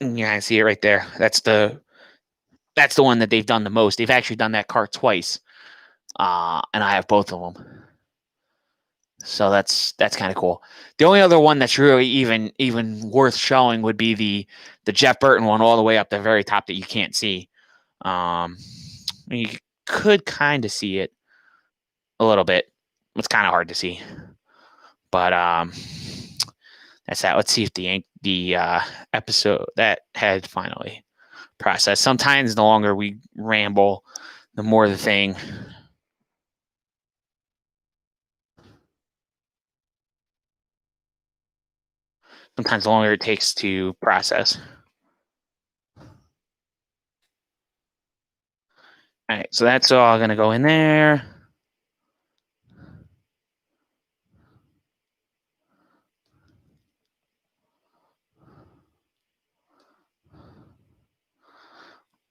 yeah, I see it right there. That's the one that they've done the most. They've actually done that car twice. And I have both of them. So that's kind of cool. The only other one that's really even worth showing would be the Jeff Burton one all the way up the very top that you can't see. You could kind of see it a little bit. It's kind of hard to see. But that's that. Let's see if the episode that had finally processed. Sometimes the longer we ramble, the more the thing, sometimes the longer it takes to process. All right, so that's all going to go in there.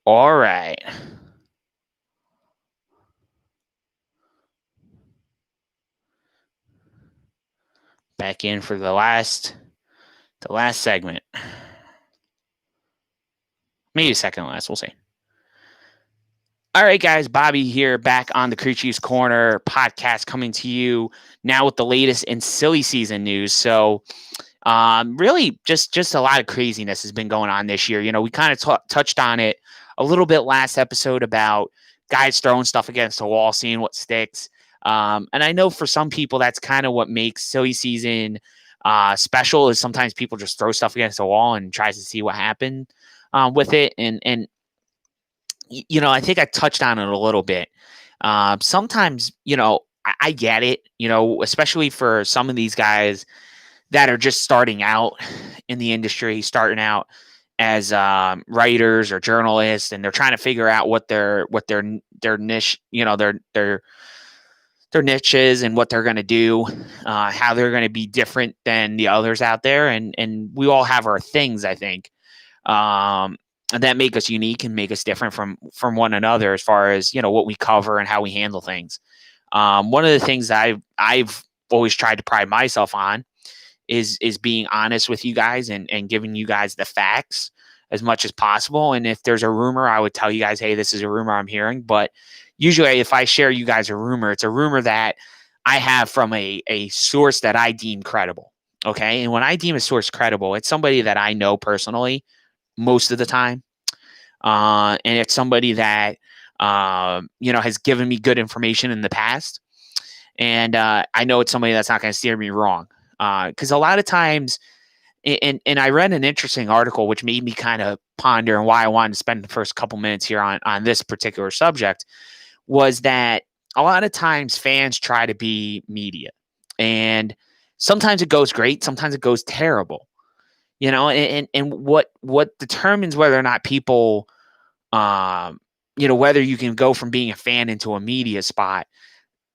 All right. Back in for the last segment. Maybe second last, we'll see. All right, guys, Bobby here, back on the Crew Chiefs Corner podcast, coming to you now with the latest in silly season news. So, really, just a lot of craziness has been going on this year. You know, we kind of touched on it a little bit last episode about guys throwing stuff against the wall, seeing what sticks. And I know for some people, that's kind of what makes silly season special. Is sometimes people just throw stuff against the wall and tries to see what happened with it. And you know, I think I touched on it a little bit. Sometimes, you know, I get it, you know, especially for some of these guys that are just starting out in the industry, starting out as writers or journalists, and they're trying to figure out what their niche, you know, their niches and what they're going to do, how they're going to be different than the others out there, and we all have our things, I think. And that make us unique and make us different from one another as far as, you know, what we cover and how we handle things. One of the things that I've always tried to pride myself on is being honest with you guys and giving you guys the facts as much as possible. And if there's a rumor, I would tell you guys, hey, this is a rumor I'm hearing. But usually if I share you guys a rumor, it's a rumor that I have from a source that I deem credible. Okay. And when I deem a source credible, it's somebody that I know personally most of the time. And it's somebody that, you know, has given me good information in the past. And I know it's somebody that's not going to steer me wrong. Because a lot of times, and I read an interesting article which made me kind of ponder and why I wanted to spend the first couple minutes here on this particular subject, was that a lot of times fans try to be media. And sometimes it goes great, sometimes it goes terrible. You know, and what determines whether or not people, you know, whether you can go from being a fan into a media spot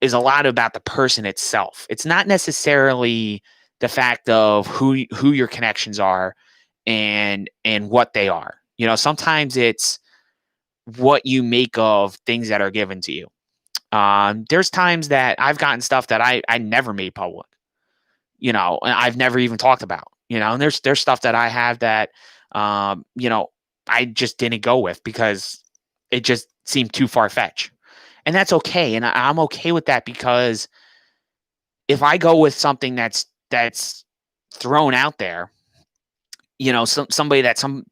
is a lot about the person itself. It's not necessarily the fact of who your connections are and what they are. You know, sometimes it's what you make of things that are given to you. There's times that I've gotten stuff that I never made public, you know, and I've never even talked about, you know, and there's stuff that I have that, you know, I just didn't go with because it just seemed too far fetched. And that's okay. And I'm okay with that, because if I go with something that's thrown out there, you know, somebody that some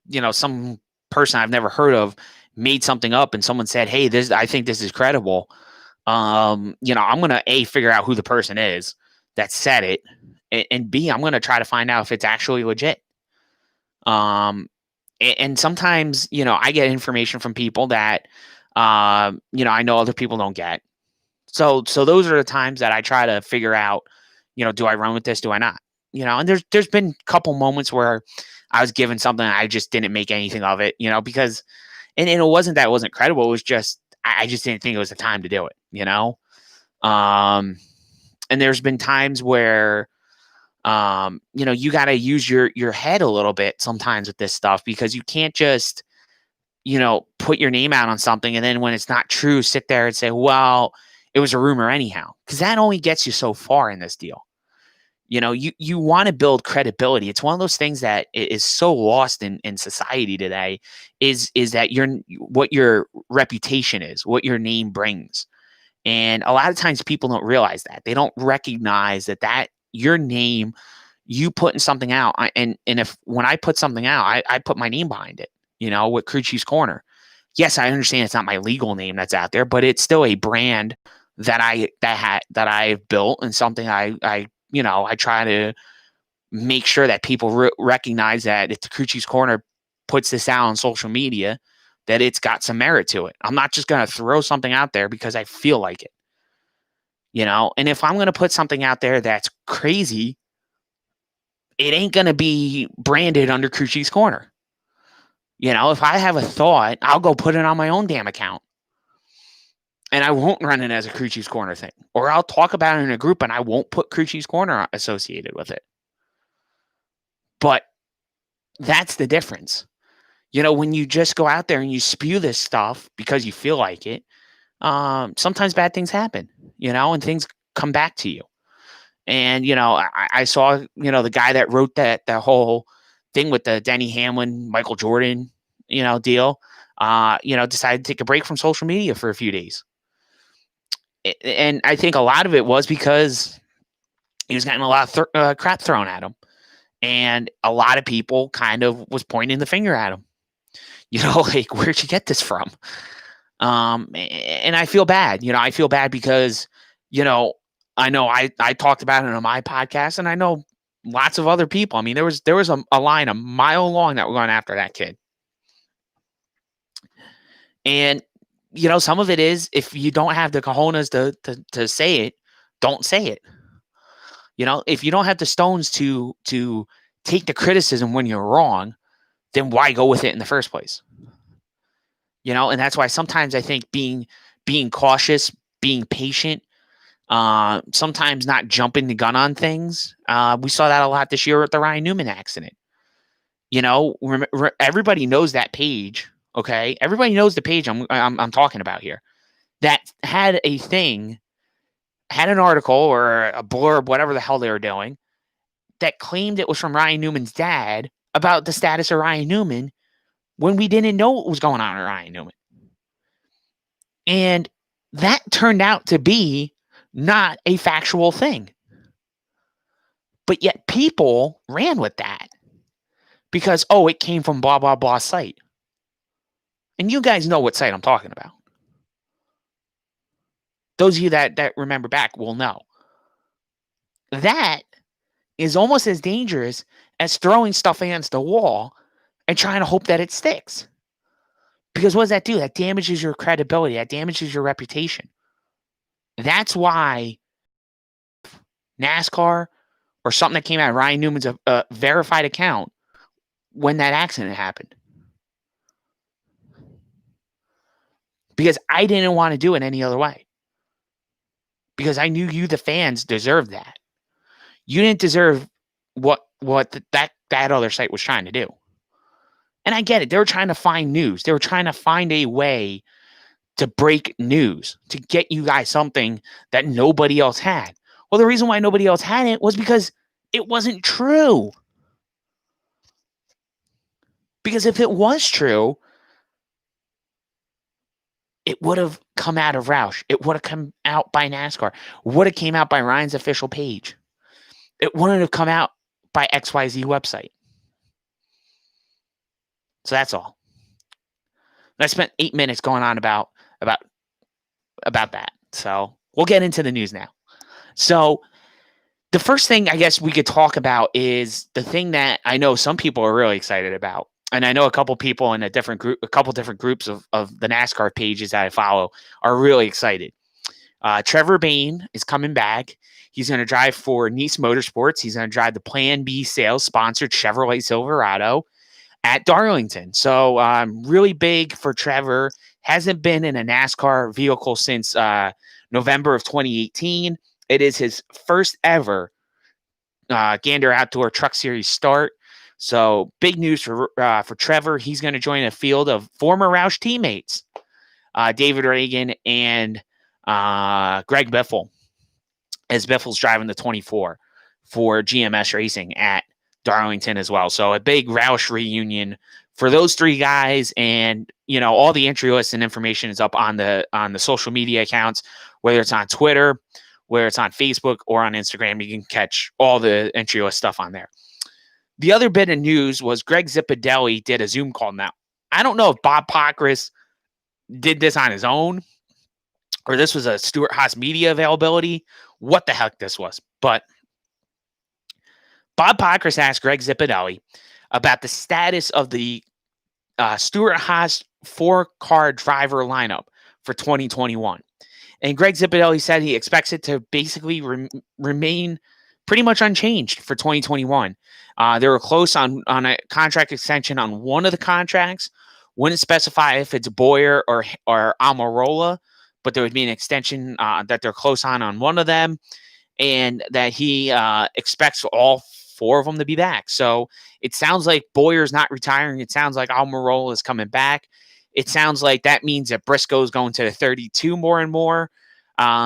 person I've never heard of made something up and someone said, hey, I think this is credible. You know, I'm gonna figure out who the person is that said it, and B, I'm gonna try to find out if it's actually legit. Um, and sometimes, you know, I get information from people that, you know, I know other people don't get. So those are the times that I try to figure out, you know, do I run with this? Do I not? You know, and there's been a couple moments where I was given something and I just didn't make anything of it, you know, because and it wasn't that it wasn't credible. It was just I just didn't think it was the time to do it, you know. Um, and there's been times where, you know, you got to use your head a little bit sometimes with this stuff, because you can't just, you know, put your name out on something and then when it's not true, sit there and say, well, it was a rumor anyhow, because that only gets you so far in this deal. You know, you want to build credibility. It's one of those things that is so lost in society today, is that what your reputation is, what your name brings. And a lot of times people don't realize that. They don't recognize that your name, you putting something out. And if when I put something out, I put my name behind it, you know, with Crew Chiefs Corner. Yes, I understand it's not my legal name that's out there, but it's still a brand that I've built, and something I you know, I try to make sure that people recognize that if the Crew Chiefs Corner puts this out on social media, that it's got some merit to it. I'm not just going to throw something out there because I feel like it, and if I'm going to put something out there that's crazy, it ain't going to be branded under Crucci's Corner. If I have a thought, I'll go put it on my own damn account. And I won't run it as a Crucci's Corner thing. Or I'll talk about it in a group and I won't put Crucci's Corner associated with it. But that's the difference. When you just go out there and you spew this stuff because you feel like it, sometimes bad things happen, and things come back to you. And, I saw, the guy that wrote that whole thing with the Denny Hamlin, Michael Jordan, deal, decided to take a break from social media for a few days. And I think a lot of it was because he was getting a lot of crap thrown at him. And a lot of people kind of was pointing the finger at him. Like, where'd you get this from? And I feel bad. I feel bad because, I know I talked about it on my podcast, and I know lots of other people. I mean, there was a line a mile long that were going after that kid. And, some of it is, if you don't have the cojones to say it, don't say it. If you don't have the stones to take the criticism when you're wrong, then why go with it in the first place? And that's why sometimes I think being cautious, being patient, sometimes not jumping the gun on things. We saw that a lot this year with the Ryan Newman accident. Everybody knows that page. Okay, everybody knows the page I'm talking about here. That had an article or a blurb, whatever the hell they were doing, that claimed it was from Ryan Newman's dad about the status of Ryan Newman when we didn't know what was going on with Ryan Newman. And that turned out to be not a factual thing. But yet people ran with that because, it came from blah, blah, blah site. And you guys know what site I'm talking about. Those of you that remember back will know. That is almost as dangerous as throwing stuff against the wall and trying to hope that it sticks. Because what does that do? That damages your credibility. That damages your reputation. That's why NASCAR or something that came out of Ryan Newman's a verified account when that accident happened. Because I didn't want to do it any other way. Because I knew you, the fans, deserved that. You didn't deserve what that other site was trying to do. And I get it. They were trying to find news. They were trying to find a way to break news, to get you guys something that nobody else had. Well, the reason why nobody else had it was because it wasn't true. Because if it was true, it would have come out of Roush. It would have come out by NASCAR. Would have came out by Ryan's official page. It wouldn't have come out by XYZ website. So that's all. And I spent 8 minutes going on about that. So we'll get into the news now. So the first thing I guess we could talk about is the thing that I know some people are really excited about. And I know a couple people in a couple different groups of the NASCAR pages that I follow are really excited. Trevor Bayne is coming back. He's going to drive for Nice Motorsports. He's going to drive the Plan B sales sponsored Chevrolet Silverado at Darlington. So really big for Trevor. Hasn't been in a NASCAR vehicle since November of 2018. It is his first ever Gander Outdoor Truck Series start. So big news for Trevor. He's going to join a field of former Roush teammates, David Reagan and Greg Biffle, as Biffle's driving the 24 for GMS Racing at Darlington as well. So a big Roush reunion for those three guys. And, all the entry lists and information is up on the social media accounts, whether it's on Twitter, whether it's on Facebook or on Instagram. You can catch all the entry list stuff on there. The other bit of news was Greg Zipadelli did a Zoom call. Now, I don't know if Bob Pockrass did this on his own or this was a Stewart Haas media availability, what the heck this was. But Bob Pockrass asked Greg Zipadelli about the status of the Stewart Haas 4-car driver lineup for 2021. And Greg Zipadelli said he expects it to basically remain pretty much unchanged for 2021. They were close on a contract extension on one of the contracts. Wouldn't specify if it's Boyer or Almirola, but there would be an extension that they're close on one of them, and that he expects all 4 of them to be back. So it sounds like Boyer's not retiring. It sounds like Almirola is coming back. It sounds like that means that Briscoe's going to the 32 more and more,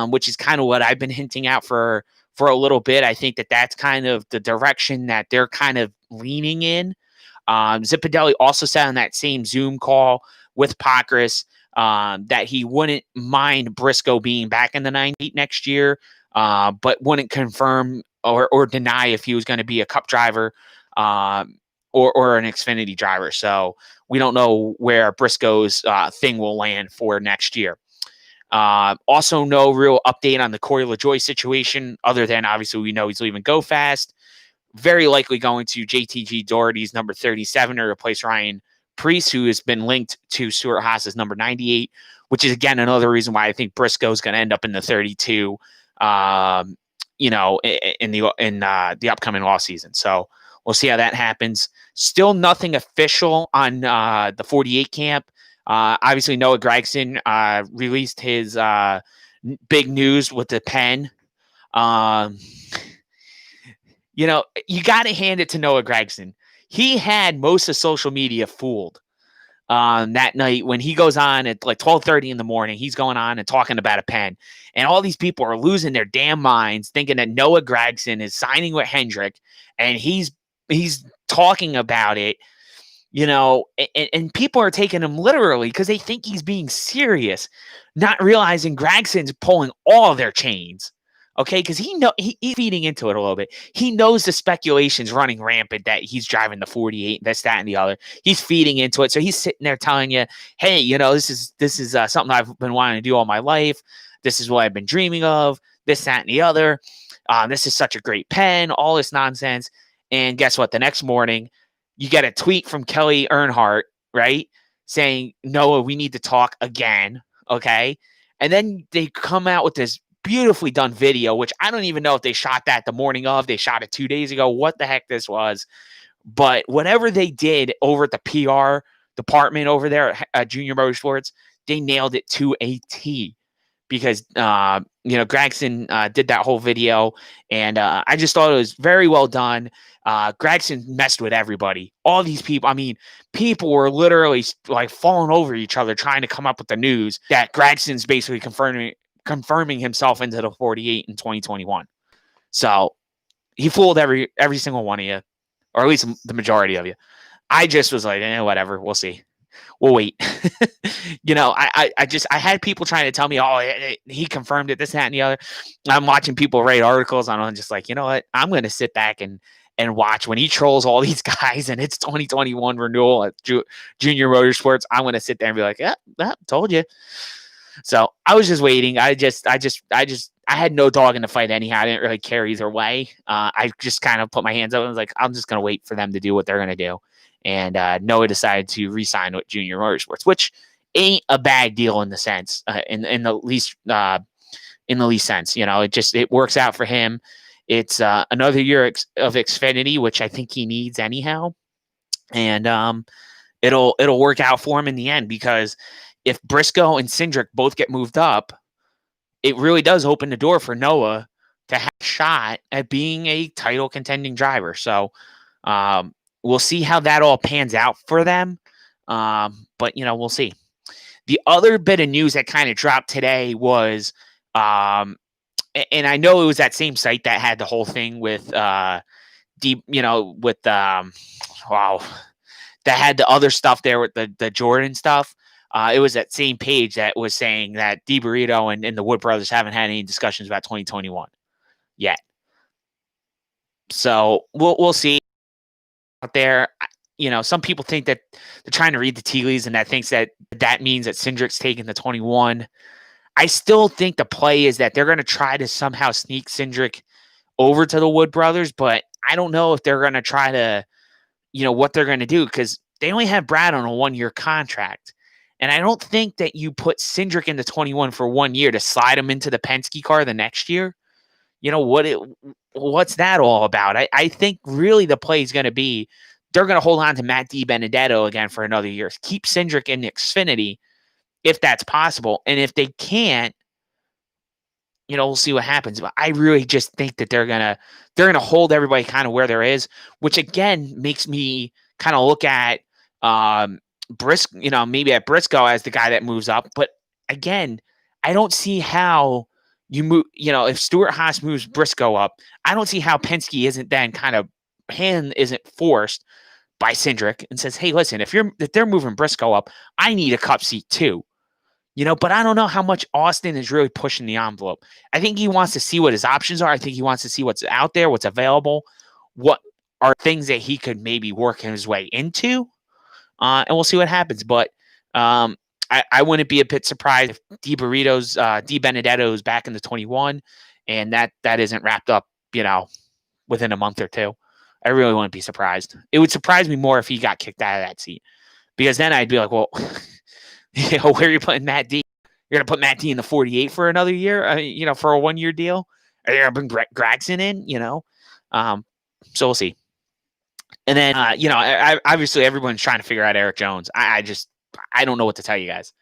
which is kind of what I've been hinting out for a little bit. I think that that's kind of the direction that they're kind of leaning in. Zipadelli also said on that same Zoom call with Pockrass that he wouldn't mind Briscoe being back in the 98 next year, but wouldn't confirm or deny if he was going to be a Cup driver or an Xfinity driver. So we don't know where Briscoe's thing will land for next year. Also, no real update on the Corey LaJoie situation, other than obviously we know he's leaving Go Fast. Very likely going to JTG Doherty's number 37 to replace Ryan Preece, who has been linked to Stuart Haas's number 98, which is, again, another reason why I think Briscoe is going to end up in the 32, in the upcoming off season. So we'll see how that happens. Still nothing official on the 48 camp. Obviously, Noah Gragson released his big news with the pen. You got to hand it to Noah Gragson. He had most of social media fooled that night when he goes on at like 12:30 in the morning. He's going on and talking about a pen. And all these people are losing their damn minds thinking that Noah Gragson is signing with Hendrick and he's talking about it, and people are taking him literally because they think he's being serious, not realizing Gragson's pulling all their chains. Okay, because he's feeding into it a little bit. He knows the speculation's running rampant that he's driving the 48, this, that, and the other. He's feeding into it. So he's sitting there telling you, hey, this is something I've been wanting to do all my life. This is what I've been dreaming of, this, that, and the other. This is such a great pen, all this nonsense. And guess what? The next morning, you get a tweet from Kelly Earnhardt, right, saying, Noah, we need to talk again, okay? And then they come out with this beautifully done video, which I don't even know if they shot that the morning of. They shot it 2 days ago. What the heck this was. But whatever they did over at the PR department over there at Junior Motorsports, they nailed it to a T. Because, Gragson did that whole video. And I just thought it was very well done. Gragson messed with everybody. All these people, people were literally like falling over each other trying to come up with the news that Gragson's basically confirming himself into the 48 in 2021. So he fooled every single one of you, or at least the majority of you. I just was like, whatever, we'll see. We'll wait. I had people trying to tell me, he confirmed it, this, that, and the other. I'm watching people write articles, and I'm just like, you know what? I'm going to sit back and watch when he trolls all these guys and it's 2021 renewal at Junior Motorsports. I'm going to sit there and be like, yeah, told you. So I was just waiting. I had no dog in the fight anyhow. I didn't really care either way. I just kind of put my hands up and was like, I'm just going to wait for them to do what they're going to do. And Noah decided to re-sign with Junior Motorsports, which ain't a bad deal in the sense, in the least sense. It works out for him. It's another year of Xfinity, which I think he needs anyhow. And it'll work out for him in the end, because if Briscoe and Cindric both get moved up, it really does open the door for Noah to have a shot at being a title contending driver. So we'll see how that all pans out for them. But, we'll see. The other bit of news that kind of dropped today was, and I know it was that same site that had the whole thing with, that had the other stuff there with the Jordan stuff. It was that same page that was saying that DiBurrito and the Wood brothers haven't had any discussions about 2021 yet. So we'll see out there. Some people think that they're trying to read the tea leaves, and that thinks that means that Cindric's taking the 21. I still think the play is that they're going to try to somehow sneak Cindric over to the Wood brothers, but I don't know if they're going to try to, what they're going to do, because they only have Brad on a 1-year contract. And I don't think that you put Cindric into 21 for 1 year to slide him into the Penske car the next year. What's that all about? I think really the play is going to be they're going to hold on to Matt DiBenedetto again for another year. Keep Cindric in Xfinity if that's possible. And if they can't, we'll see what happens. But I really just think that they're gonna hold everybody kind of where there is, which again makes me kind of look at maybe at Briscoe as the guy that moves up. But again, I don't see how you move. If Stuart Haas moves Briscoe up, I don't see how Penske isn't then hand isn't forced by Cindric and says, "Hey, listen, if they're moving Briscoe up, I need a cup seat too." But I don't know how much Austin is really pushing the envelope. I think he wants to see what his options are. I think he wants to see what's out there, what's available, what are things that he could maybe work his way into, and we'll see what happens. But I wouldn't be a bit surprised if DiBenedetto's back in the 21, and that isn't wrapped up, within a month or two. I really wouldn't be surprised. It would surprise me more if he got kicked out of that seat, because then I'd be like, well. Where are you putting Matt D? You're going to put Matt D in the 48 for another year, for a 1 year deal? Are you going to bring Gragson in, So we'll see. And then, obviously everyone's trying to figure out Eric Jones. I don't know what to tell you guys.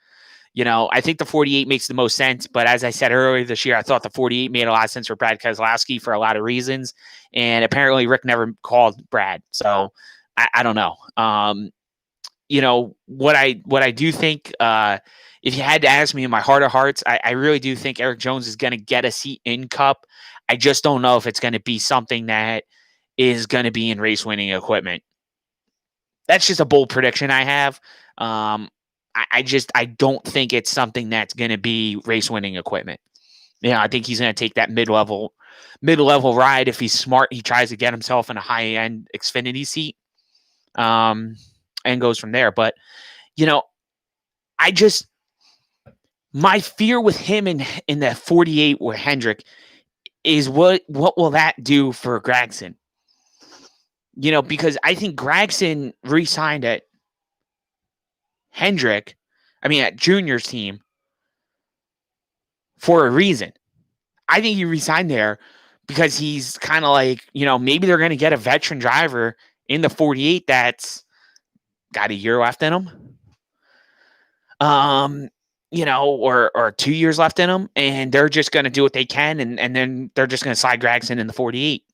I think the 48 makes the most sense. But as I said earlier this year, I thought the 48 made a lot of sense for Brad Keselowski for a lot of reasons. And apparently Rick never called Brad. So I don't know. What I do think, if you had to ask me in my heart of hearts, I really do think Eric Jones is going to get a seat in Cup. I just don't know if it's going to be something that is going to be in race winning equipment. That's just a bold prediction I have. I don't think it's something that's going to be race winning equipment. I think he's going to take that mid-level ride. If he's smart, he tries to get himself in a high-end Xfinity seat. And goes from there. But, my fear with him in the 48 with Hendrick is what will that do for Gragson? Because I think Gragson re-signed at at Junior's team for a reason. I think he re-signed there because he's kind of like, maybe they're going to get a veteran driver in the 48 that's got a year left in him, or 2 years left in them, and they're just going to do what they can, and then they're just going to slide Gragson in the 48.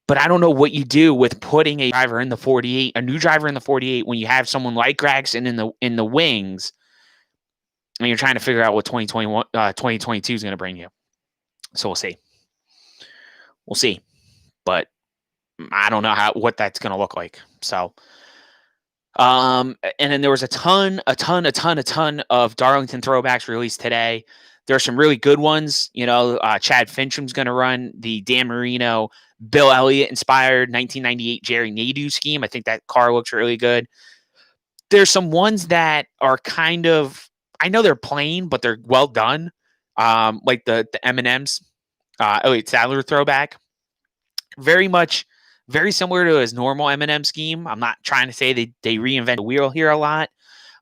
But I don't know what you do with putting a driver in the 48, a new driver in the 48, when you have someone like Gragson in the wings, and you're trying to figure out what 2022 is going to bring you. So we'll see, but I don't know what that's going to look like. So, and then there was a ton of Darlington throwbacks released today. There are some really good ones. Chad Fincham's going to run the Dan Marino, Bill Elliott inspired 1998 Jerry Nadeau scheme. I think that car looks really good. There's some ones that are kind of, I know they're plain, but they're well done. Like the M&M's, Elliott Sadler throwback. Very similar to his normal M&M scheme. I'm not trying to say they reinvented the wheel here a lot,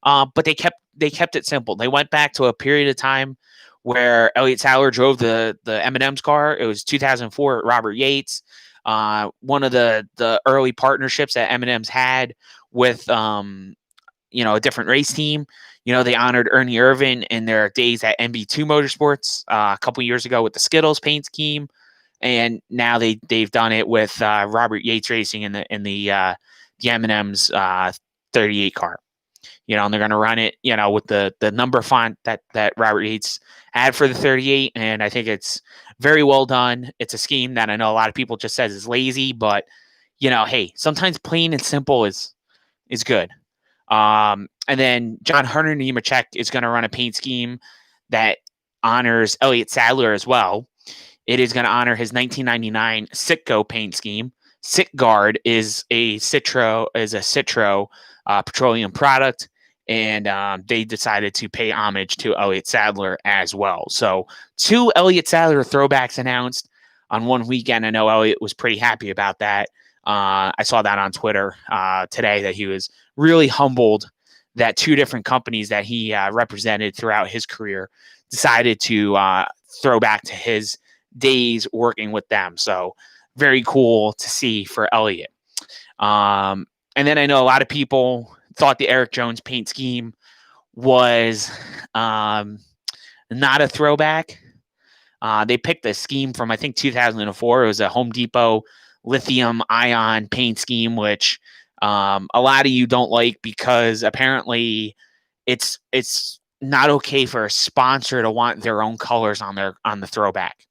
but they kept it simple. They went back to a period of time where Elliott Sadler drove the M&M's car. It was 2004 at Robert Yates, one of the early partnerships that M&M's had with a different race team. They honored Ernie Irvan in their days at MB2 Motorsports a couple years ago with the Skittles paint scheme. And now they've done it with Robert Yates Racing in the M&M's 38 car, and they're going to run it, with the number font that Robert Yates had for the 38. And I think it's very well done. It's a scheme that I know a lot of people just says is lazy, but hey, sometimes plain and simple is good. And then John Hunter Nemechek is going to run a paint scheme that honors Elliott Sadler as well. It is going to honor his 1999 Citgo paint scheme. Citgard is a Citro petroleum product, and they decided to pay homage to Elliott Sadler as well. So 2 Elliott Sadler throwbacks announced on one weekend. I know Elliott was pretty happy about that. I saw that on Twitter today, that he was really humbled that two different companies that he represented throughout his career decided to throw back to his days working with them. So very cool to see for Elliott. And then I know a lot of people thought the Erik Jones paint scheme was not a throwback. They picked a scheme from, I think, 2004. It was a Home Depot lithium ion paint scheme, which a lot of you don't like because apparently it's not okay for a sponsor to want their own colors on the throwback.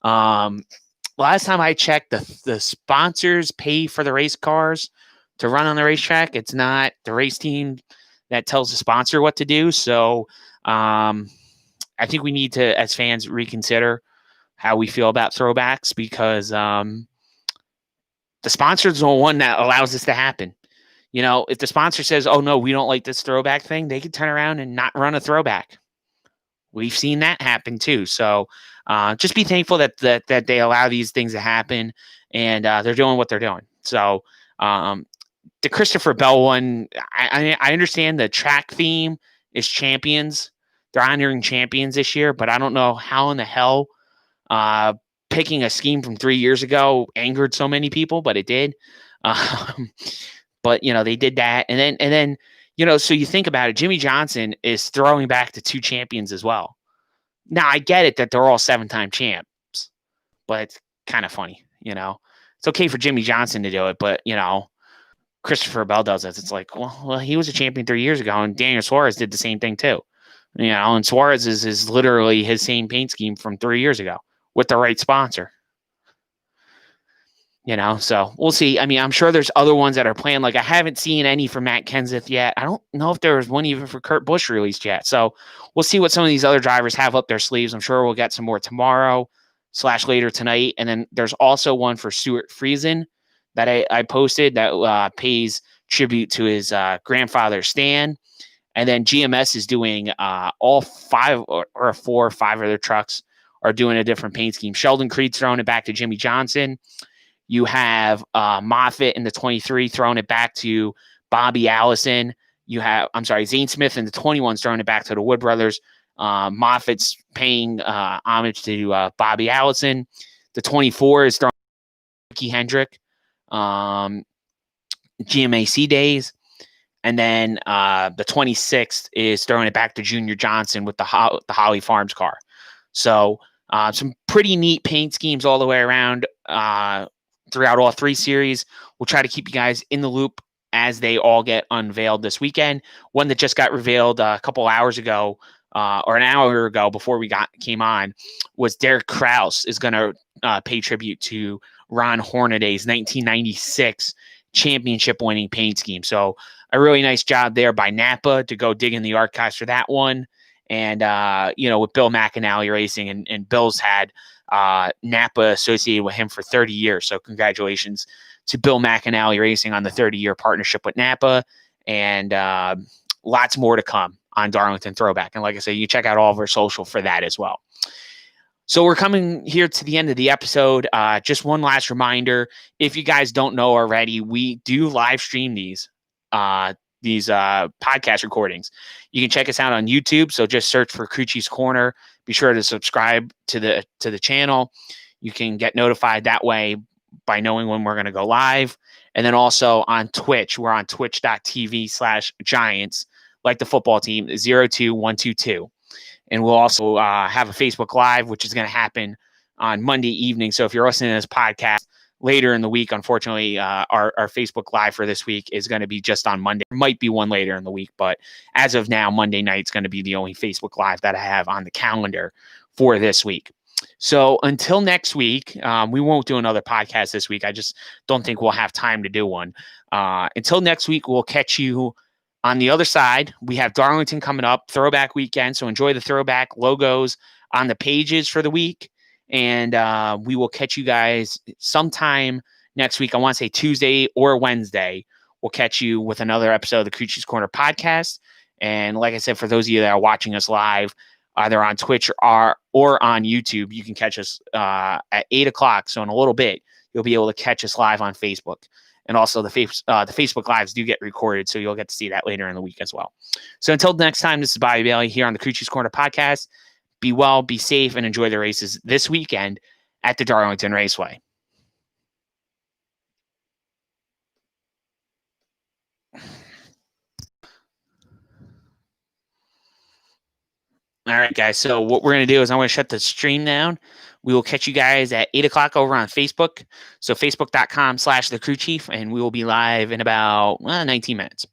Last time I checked, the sponsors pay for the race cars to run on the racetrack. It's not the race team that tells the sponsor what to do. So I think we need to, as fans, reconsider how we feel about throwbacks because the sponsor is the one that allows this to happen. You know, if the sponsor says, "Oh no, we don't like this throwback thing," they could turn around and not run a throwback. We've seen that happen too. So just be thankful that they allow these things to happen, and they're doing what they're doing. So the Christopher Bell one, I understand the track theme is champions. They're honoring champions this year, but I don't know how in the hell picking a scheme from 3 years ago angered so many people, but it did. But they did that, and then so you think about it, Jimmy Johnson is throwing back to two champions as well. Now I get it that they're all 7-time champs, but it's kind of funny. It's okay for Jimmy Johnson to do it, but Christopher Bell does it. It's like, well, he was a champion 3 years ago, and Daniel Suarez did the same thing too. And Suarez is literally his same paint scheme from 3 years ago with the right sponsor. So we'll see. I mean, I'm sure there's other ones that are planned. Like I haven't seen any for Matt Kenseth yet. I don't know if there was one even for Kurt Busch released yet. So we'll see what some of these other drivers have up their sleeves. I'm sure we'll get some more tomorrow / later tonight. And then there's also one for Stuart Friesen that I posted that pays tribute to his grandfather, Stan. And then GMS is doing all 5 or 4 or 5 of their trucks are doing a different paint scheme. Sheldon Creed's throwing it back to Jimmy Johnson. You have Moffitt in the 23 throwing it back to Bobby Allison. You have, Zane Smith in the 21's throwing it back to the Wood Brothers. Moffitt's paying homage to Bobby Allison. The 24 is throwing Ricky Hendrick, GMAC days. And then the 26th is throwing it back to Junior Johnson with the Holly Farms car. So some pretty neat paint schemes all the way around throughout all 3 series. We'll try to keep you guys in the loop as they all get unveiled this weekend. One that just got revealed a couple hours ago or an hour ago before we came on was Derek Kraus is going to pay tribute to Ron Hornaday's 1996 championship winning paint scheme. So a really nice job there by Napa to go dig in the archives for that one. And, with Bill McAnally Racing, and Bill's had Napa associated with him for 30 years. So congratulations to Bill McAnally Racing on the 30-year partnership with Napa, and lots more to come on Darlington Throwback. And like I said, you check out all of our social for that as well. So we're coming here to the end of the episode. Just one last reminder, if you guys don't know already, we do live stream these podcast recordings. You can check us out on YouTube. So just search for Coochie's Corner. Be sure to subscribe to the channel. You can get notified that way by knowing when we're going to go live. And then also on Twitch, we're on twitch.tv/Giants, like the football team, 02122. And we'll also have a Facebook Live, which is going to happen on Monday evening. So if you're listening to this podcast later in the week, unfortunately, our Facebook Live for this week is going to be just on Monday. There might be one later in the week, but as of now, Monday night's going to be the only Facebook Live that I have on the calendar for this week. So until next week, we won't do another podcast this week. I just don't think we'll have time to do one. Until next week, we'll catch you on the other side. We have Darlington coming up, Throwback Weekend. So enjoy the throwback logos on the pages for the week. And we will catch you guys sometime next week. I want to say Tuesday or Wednesday. We'll catch you with another episode of the Coochie's Corner podcast. And like I said, for those of you that are watching us live, either on Twitch or on YouTube, you can catch us at 8 o'clock. So in a little bit, you'll be able to catch us live on Facebook. And also the Facebook Lives do get recorded, so you'll get to see that later in the week as well. So until next time, this is Bobby Bailey here on the Crew Chiefs Corner podcast. Be well, be safe, and enjoy the races this weekend at the Darlington Raceway. All right, guys. So what we're going to do is I'm going to shut the stream down. We will catch you guys at 8 o'clock over on Facebook. So facebook.com/thecrewchief, and we will be live in about 19 minutes.